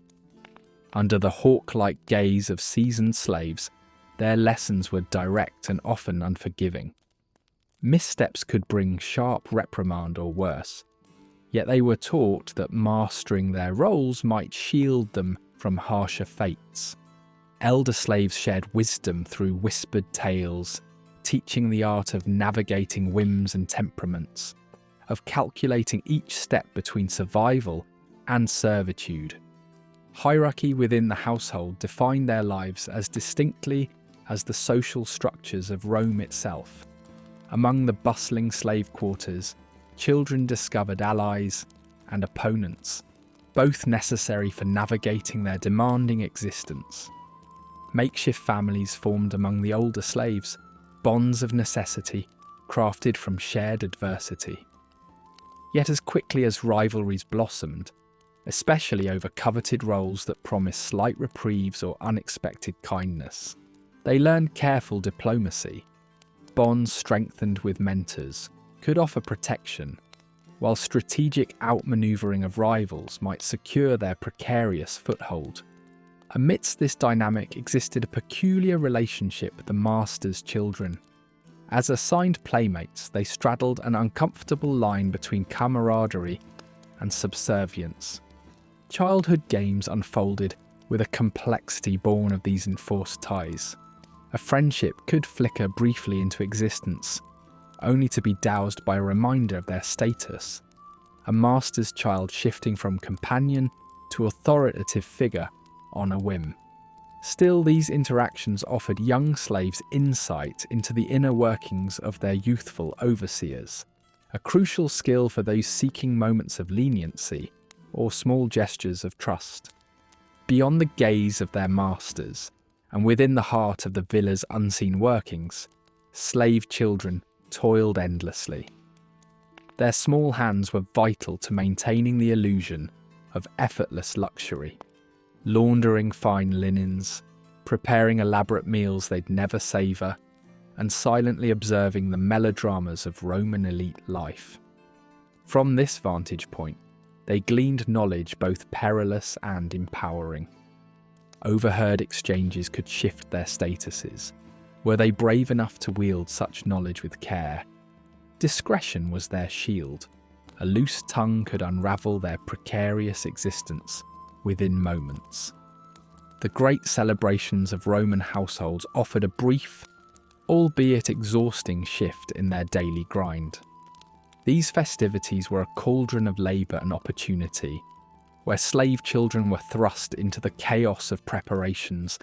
S1: Under the hawk-like gaze of seasoned slaves, their lessons were direct and often unforgiving. Missteps could bring sharp reprimand or worse, yet they were taught that mastering their roles might shield them from harsher fates. Elder slaves shared wisdom through whispered tales, teaching the art of navigating whims and temperaments, of calculating each step between survival and servitude. Hierarchy within the household defined their lives as distinctly as the social structures of Rome itself. Among the bustling slave quarters, children discovered allies and opponents, both necessary for navigating their demanding existence. Makeshift families formed among the older slaves, bonds of necessity crafted from shared adversity. Yet as quickly as rivalries blossomed, especially over coveted roles that promised slight reprieves or unexpected kindness, they learned careful diplomacy. Bonds strengthened with mentors could offer protection, while strategic outmaneuvering of rivals might secure their precarious foothold. Amidst this dynamic existed a peculiar relationship with the master's children. As assigned playmates, they straddled an uncomfortable line between camaraderie and subservience. Childhood games unfolded with a complexity born of these enforced ties. A friendship could flicker briefly into existence, only to be doused by a reminder of their status, a master's child shifting from companion to authoritative figure on a whim. Still, these interactions offered young slaves insight into the inner workings of their youthful overseers, a crucial skill for those seeking moments of leniency or small gestures of trust. Beyond the gaze of their masters, and within the heart of the villa's unseen workings, slave children toiled endlessly. Their small hands were vital to maintaining the illusion of effortless luxury, laundering fine linens, preparing elaborate meals they'd never savour, and silently observing the melodramas of Roman elite life. From this vantage point, they gleaned knowledge both perilous and empowering. Overheard exchanges could shift their statuses. Were they brave enough to wield such knowledge with care? Discretion was their shield. A loose tongue could unravel their precarious existence within moments. The great celebrations of Roman households offered a brief, albeit exhausting shift in their daily grind. These festivities were a cauldron of labour and opportunity, where slave children were thrust into the chaos of preparations,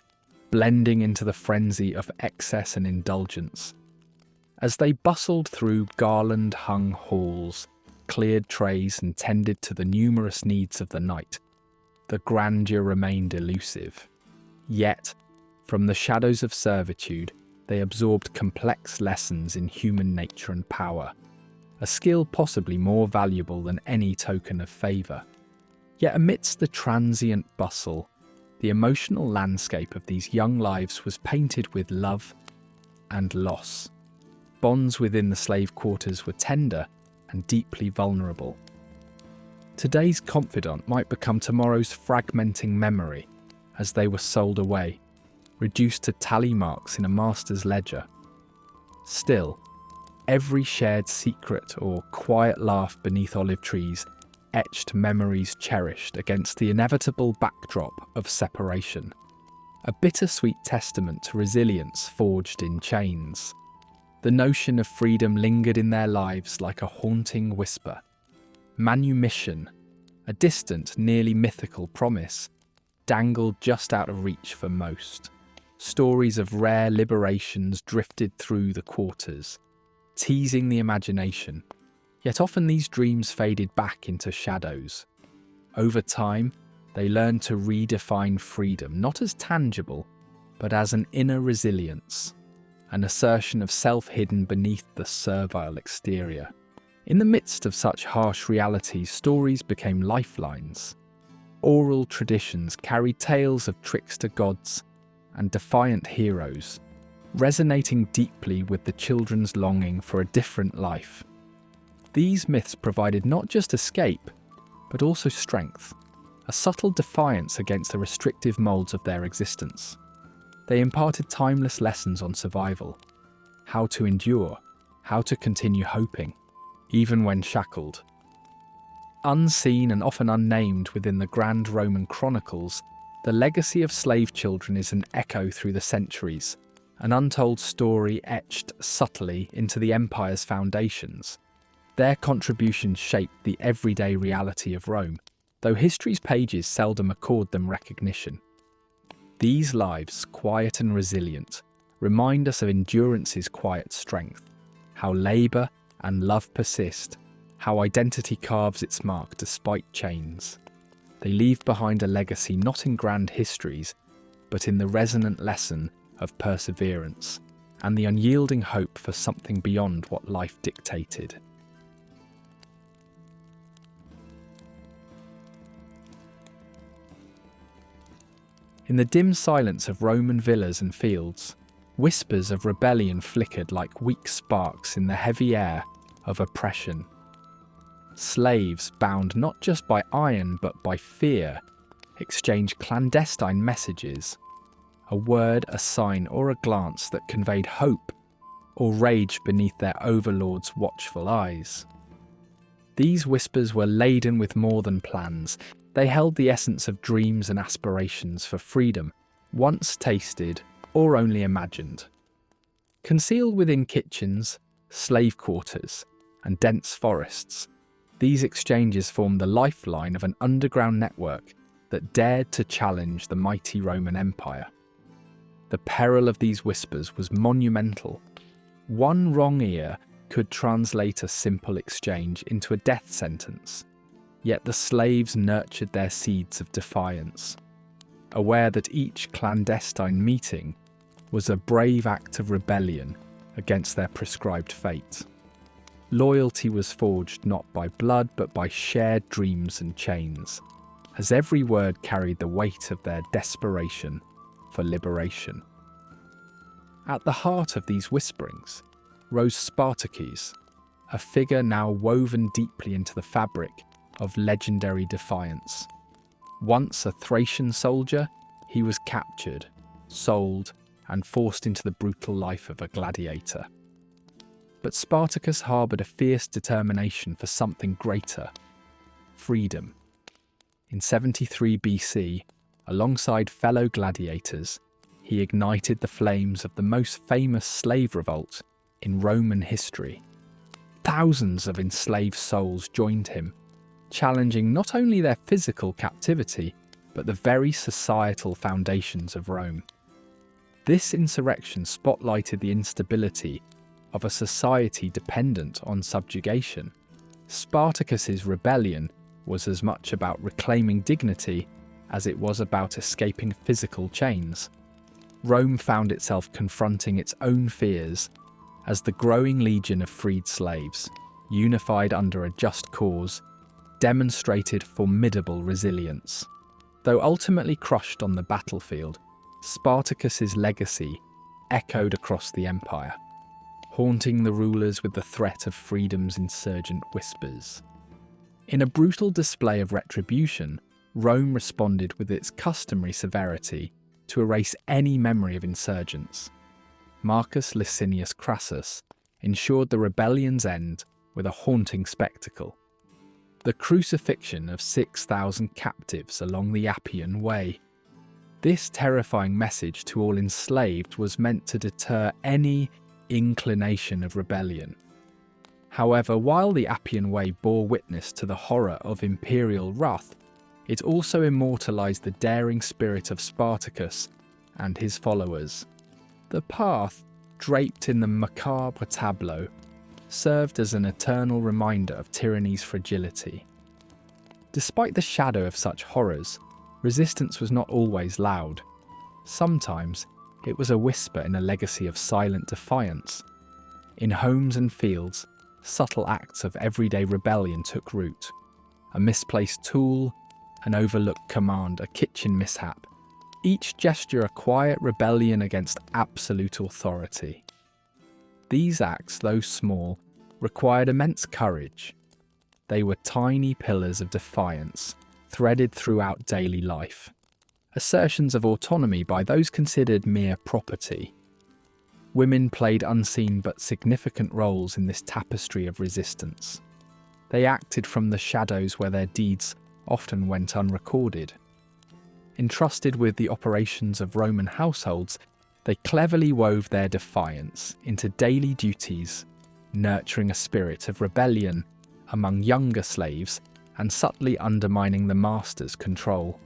S1: blending into the frenzy of excess and indulgence. As they bustled through garland-hung halls, cleared trays and tended to the numerous needs of the night, the grandeur remained elusive. Yet, from the shadows of servitude, they absorbed complex lessons in human nature and power, a skill possibly more valuable than any token of favour. Yet amidst the transient bustle, the emotional landscape of these young lives was painted with love and loss. Bonds within the slave quarters were tender and deeply vulnerable. Today's confidant might become tomorrow's fragmenting memory as they were sold away, reduced to tally marks in a master's ledger. Still, every shared secret or quiet laugh beneath olive trees etched memories cherished against the inevitable backdrop of separation, a bittersweet testament to resilience forged in chains. The notion of freedom lingered in their lives like a haunting whisper. Manumission, a distant, nearly mythical promise, dangled just out of reach for most. Stories of rare liberations drifted through the quarters, teasing the imagination. Yet often these dreams faded back into shadows. Over time, they learned to redefine freedom, not as tangible, but as an inner resilience, an assertion of self hidden beneath the servile exterior. In the midst of such harsh realities, stories became lifelines. Oral traditions carried tales of trickster gods and defiant heroes, resonating deeply with the children's longing for a different life. These myths provided not just escape, but also strength, a subtle defiance against the restrictive moulds of their existence. They imparted timeless lessons on survival, how to endure, how to continue hoping, even when shackled. Unseen and often unnamed within the grand Roman chronicles, the legacy of slave children is an echo through the centuries, an untold story etched subtly into the empire's foundations. Their contributions shaped the everyday reality of Rome, though history's pages seldom accord them recognition. These lives, quiet and resilient, remind us of endurance's quiet strength, how labour and love persist, how identity carves its mark despite chains. They leave behind a legacy not in grand histories, but in the resonant lesson of perseverance and the unyielding hope for something beyond what life dictated. In the dim silence of Roman villas and fields, whispers of rebellion flickered like weak sparks in the heavy air of oppression. Slaves, bound not just by iron but by fear, exchanged clandestine messages, a word, a sign, or a glance that conveyed hope or rage beneath their overlord's watchful eyes. These whispers were laden with more than plans, They held the essence of dreams and aspirations for freedom, once tasted or only imagined. Concealed within kitchens, slave quarters, and dense forests, these exchanges formed the lifeline of an underground network that dared to challenge the mighty Roman Empire. The peril of these whispers was monumental. One wrong ear could translate a simple exchange into a death sentence, yet the slaves nurtured their seeds of defiance, aware that each clandestine meeting was a brave act of rebellion against their prescribed fate. Loyalty was forged not by blood but by shared dreams and chains, as every word carried the weight of their desperation for liberation. At the heart of these whisperings rose Spartacus, a figure now woven deeply into the fabric of legendary defiance. Once a Thracian soldier, he was captured, sold, and forced into the brutal life of a gladiator. But Spartacus harboured a fierce determination for something greater: freedom. In 73 BC, alongside fellow gladiators, he ignited the flames of the most famous slave revolt in Roman history. Thousands of enslaved souls joined him, challenging not only their physical captivity, but the very societal foundations of Rome. This insurrection spotlighted the instability of a society dependent on subjugation. Spartacus's rebellion was as much about reclaiming dignity as it was about escaping physical chains. Rome found itself confronting its own fears as the growing legion of freed slaves, unified under a just cause, demonstrated formidable resilience. Though ultimately crushed on the battlefield, Spartacus's legacy echoed across the empire, haunting the rulers with the threat of freedom's insurgent whispers. In a brutal display of retribution, Rome responded with its customary severity to erase any memory of insurgents. Marcus Licinius Crassus ensured the rebellion's end with a haunting spectacle: the crucifixion of 6,000 captives along the Appian Way. This terrifying message to all enslaved was meant to deter any inclination of rebellion. However, while the Appian Way bore witness to the horror of imperial wrath, it also immortalized the daring spirit of Spartacus and his followers. The path, draped in the macabre tableau, served as an eternal reminder of tyranny's fragility. Despite the shadow of such horrors, resistance was not always loud. Sometimes it was a whisper in a legacy of silent defiance. In homes and fields, subtle acts of everyday rebellion took root. A misplaced tool, an overlooked command, a kitchen mishap. Each gesture a quiet rebellion against absolute authority. These acts, though small, required immense courage. They were tiny pillars of defiance, threaded throughout daily life. Assertions of autonomy by those considered mere property. Women played unseen but significant roles in this tapestry of resistance. They acted from the shadows where their deeds often went unrecorded. Entrusted with the operations of Roman households, they cleverly wove their defiance into daily duties, nurturing a spirit of rebellion among younger slaves and subtly undermining the master's control.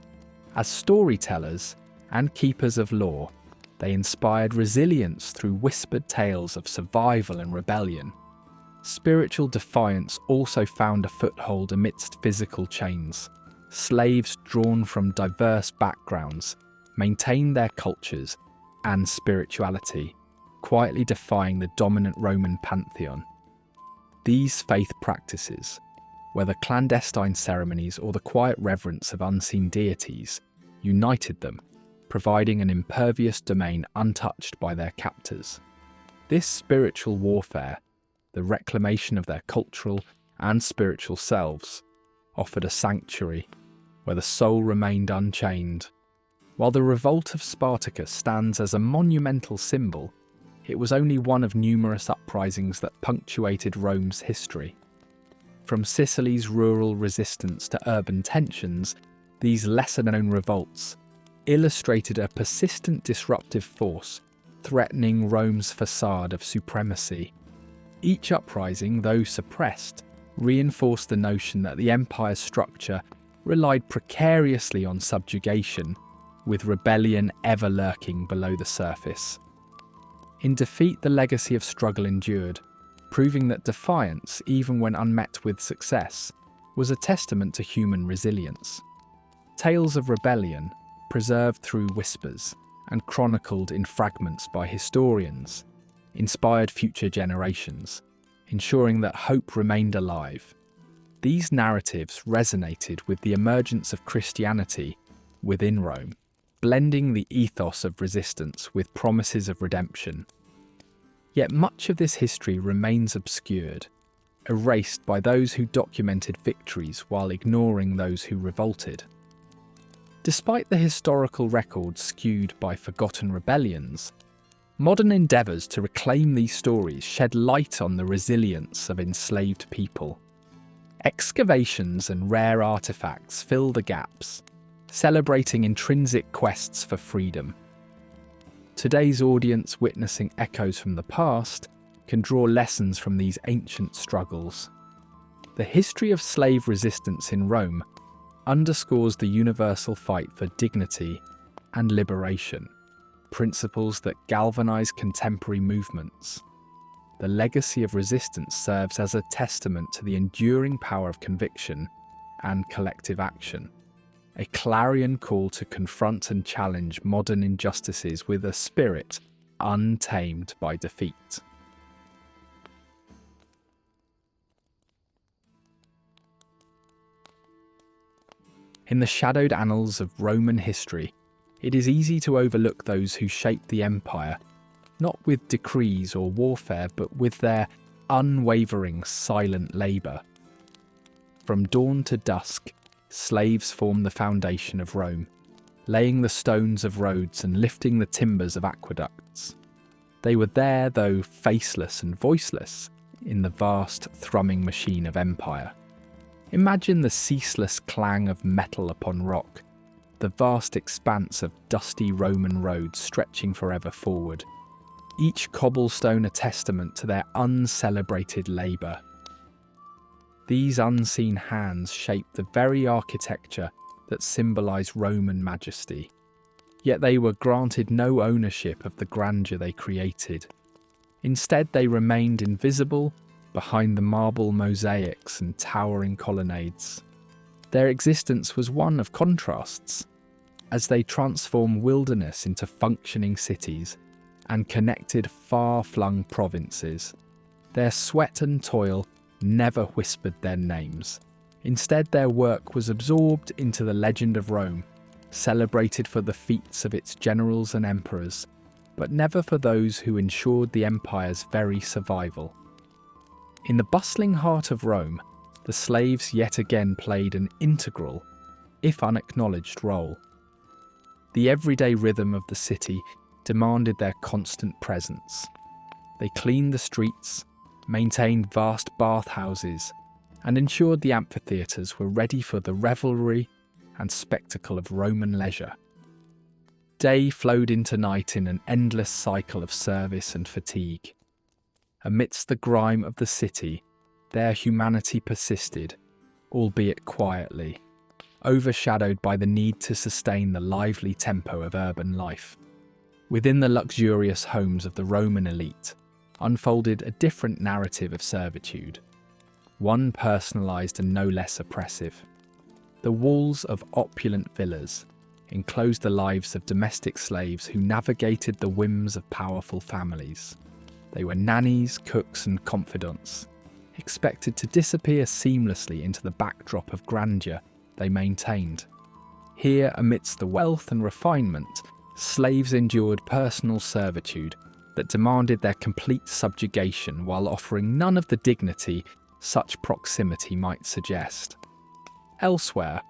S1: As storytellers and keepers of law, they inspired resilience through whispered tales of survival and rebellion. Spiritual defiance also found a foothold amidst physical chains. Slaves drawn from diverse backgrounds maintained their cultures and spirituality, quietly defying the dominant Roman pantheon. These faith practices, whether clandestine ceremonies or the quiet reverence of unseen deities, united them, providing an impervious domain untouched by their captors. This spiritual warfare, the reclamation of their cultural and spiritual selves, offered a sanctuary where the soul remained unchained. While the revolt of Spartacus stands as a monumental symbol, it was only one of numerous uprisings that punctuated Rome's history. From Sicily's rural resistance to urban tensions, These lesser-known revolts illustrated a persistent disruptive force threatening Rome's facade of supremacy. Each uprising, though suppressed, reinforced the notion that the empire's structure relied precariously on subjugation, with rebellion ever lurking below the surface. In defeat, the legacy of struggle endured, proving that defiance, even when unmet with success, was a testament to human resilience. Tales of rebellion, preserved through whispers and chronicled in fragments by historians, inspired future generations, ensuring that hope remained alive. These narratives resonated with the emergence of Christianity within Rome, blending the ethos of resistance with promises of redemption. Yet much of this history remains obscured, erased by those who documented victories while ignoring those who revolted. Despite the historical record skewed by forgotten rebellions, modern endeavours to reclaim these stories shed light on the resilience of enslaved people. Excavations and rare artefacts fill the gaps, celebrating intrinsic quests for freedom. Today's audience, witnessing echoes from the past, can draw lessons from these ancient struggles. The history of slave resistance in Rome underscores the universal fight for dignity and liberation, principles that galvanize contemporary movements. The legacy of resistance serves as a testament to the enduring power of conviction and collective action, a clarion call to confront and challenge modern injustices with a spirit untamed by defeat. In the shadowed annals of Roman history, it is easy to overlook those who shaped the empire, not with decrees or warfare, but with their unwavering, silent labour. From dawn to dusk, slaves formed the foundation of Rome, laying the stones of roads and lifting the timbers of aqueducts. They were there, though faceless and voiceless, in the vast, thrumming machine of empire. Imagine the ceaseless clang of metal upon rock, the vast expanse of dusty Roman roads stretching forever forward, each cobblestone a testament to their uncelebrated labour. These unseen hands shaped the very architecture that symbolised Roman majesty, yet they were granted no ownership of the grandeur they created. Instead, they remained invisible behind the marble mosaics and towering colonnades. Their existence was one of contrasts, as they transformed wilderness into functioning cities and connected far-flung provinces. Their sweat and toil never whispered their names. Instead, their work was absorbed into the legend of Rome, celebrated for the feats of its generals and emperors, but never for those who ensured the empire's very survival. In the bustling heart of Rome, the slaves yet again played an integral, if unacknowledged, role. The everyday rhythm of the city demanded their constant presence. They cleaned the streets, maintained vast bathhouses, and ensured the amphitheatres were ready for the revelry and spectacle of Roman leisure. Day flowed into night in an endless cycle of service and fatigue. Amidst the grime of the city, their humanity persisted, albeit quietly, overshadowed by the need to sustain the lively tempo of urban life. Within the luxurious homes of the Roman elite unfolded a different narrative of servitude, one personalised and no less oppressive. The walls of opulent villas enclosed the lives of domestic slaves who navigated the whims of powerful families. They were nannies, cooks and confidants, expected to disappear seamlessly into the backdrop of grandeur they maintained. Here, amidst the wealth and refinement, slaves endured personal servitude that demanded their complete subjugation while offering none of the dignity such proximity might suggest. Elsewhere,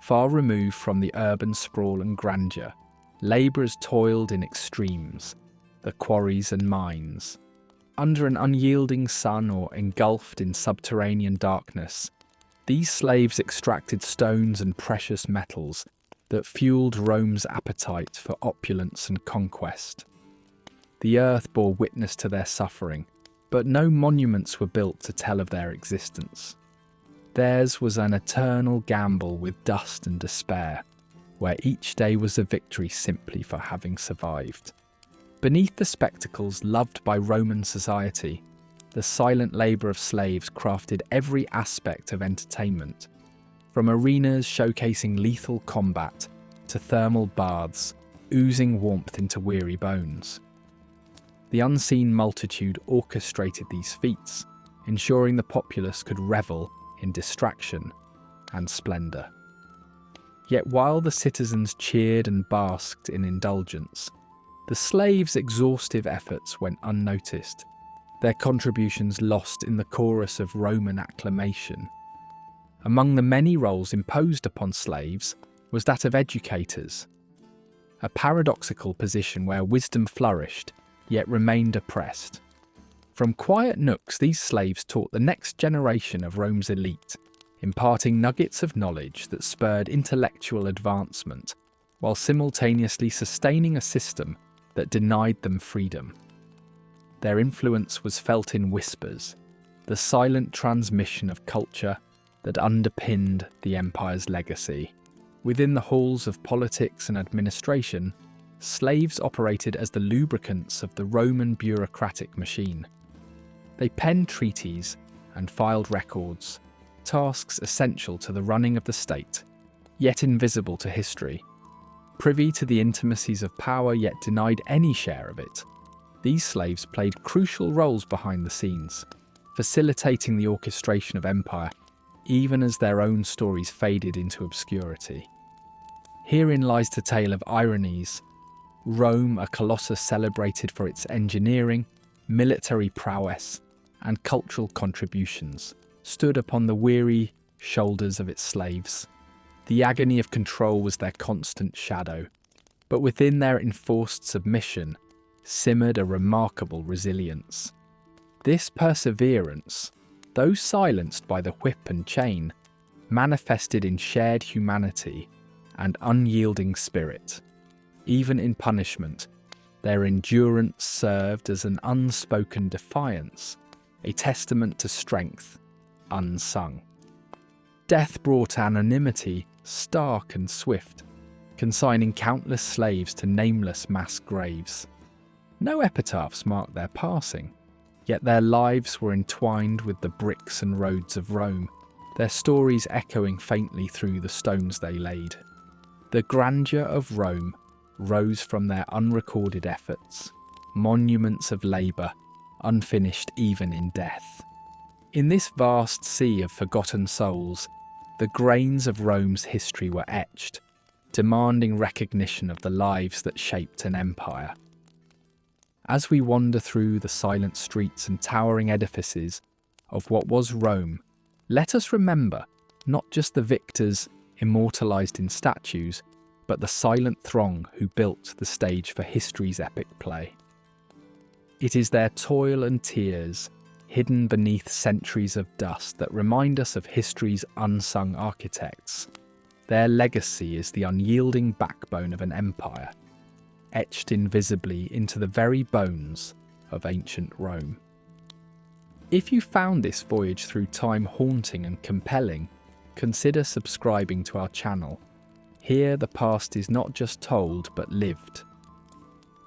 S1: far removed from the urban sprawl and grandeur, labourers toiled in extremes, the quarries and mines. Under an unyielding sun or engulfed in subterranean darkness, These slaves extracted stones and precious metals that fueled Rome's appetite for opulence and conquest. The earth bore witness to their suffering, but no monuments were built to tell of their existence. Theirs was an eternal gamble with dust and despair, where each day was a victory simply for having survived. Beneath the spectacles loved by Roman society, the silent labour of slaves crafted every aspect of entertainment, from arenas showcasing lethal combat to thermal baths oozing warmth into weary bones. The unseen multitude orchestrated these feats, ensuring the populace could revel in distraction and splendour. Yet while the citizens cheered and basked in indulgence, the slaves' exhaustive efforts went unnoticed, their contributions lost in the chorus of Roman acclamation. Among the many roles imposed upon slaves was that of educators, a paradoxical position where wisdom flourished yet remained oppressed. From quiet nooks, these slaves taught the next generation of Rome's elite, imparting nuggets of knowledge that spurred intellectual advancement, while simultaneously sustaining a system that denied them freedom. Their influence was felt in whispers, the silent transmission of culture that underpinned the empire's legacy. Within the halls of politics and administration, slaves operated as the lubricants of the Roman bureaucratic machine. They penned treaties and filed records, tasks essential to the running of the state, yet invisible to history. Privy to the intimacies of power yet denied any share of it, these slaves played crucial roles behind the scenes, facilitating the orchestration of empire even as their own stories faded into obscurity. Herein lies the tale of ironies. Rome, a colossus celebrated for its engineering, military prowess, and cultural contributions, stood upon the weary shoulders of its slaves. The agony of control was their constant shadow, but within their enforced submission simmered a remarkable resilience. This perseverance, though silenced by the whip and chain, manifested in shared humanity and unyielding spirit. Even in punishment, their endurance served as an unspoken defiance, a testament to strength unsung. Death brought anonymity, stark and swift, consigning countless slaves to nameless mass graves. No epitaphs marked their passing, yet their lives were entwined with the bricks and roads of Rome, their stories echoing faintly through the stones they laid. The grandeur of Rome rose from their unrecorded efforts, monuments of labour, unfinished even in death. In this vast sea of forgotten souls, the grains of Rome's history were etched, demanding recognition of the lives that shaped an empire. As we wander through the silent streets and towering edifices of what was Rome, let us remember not just the victors immortalised in statues, but the silent throng who built the stage for history's epic play. It is their toil and tears, hidden beneath centuries of dust, that remind us of history's unsung architects. Their legacy is the unyielding backbone of an empire, etched invisibly into the very bones of ancient Rome. If you found this voyage through time haunting and compelling, consider subscribing to our channel. Here the past is not just told but lived.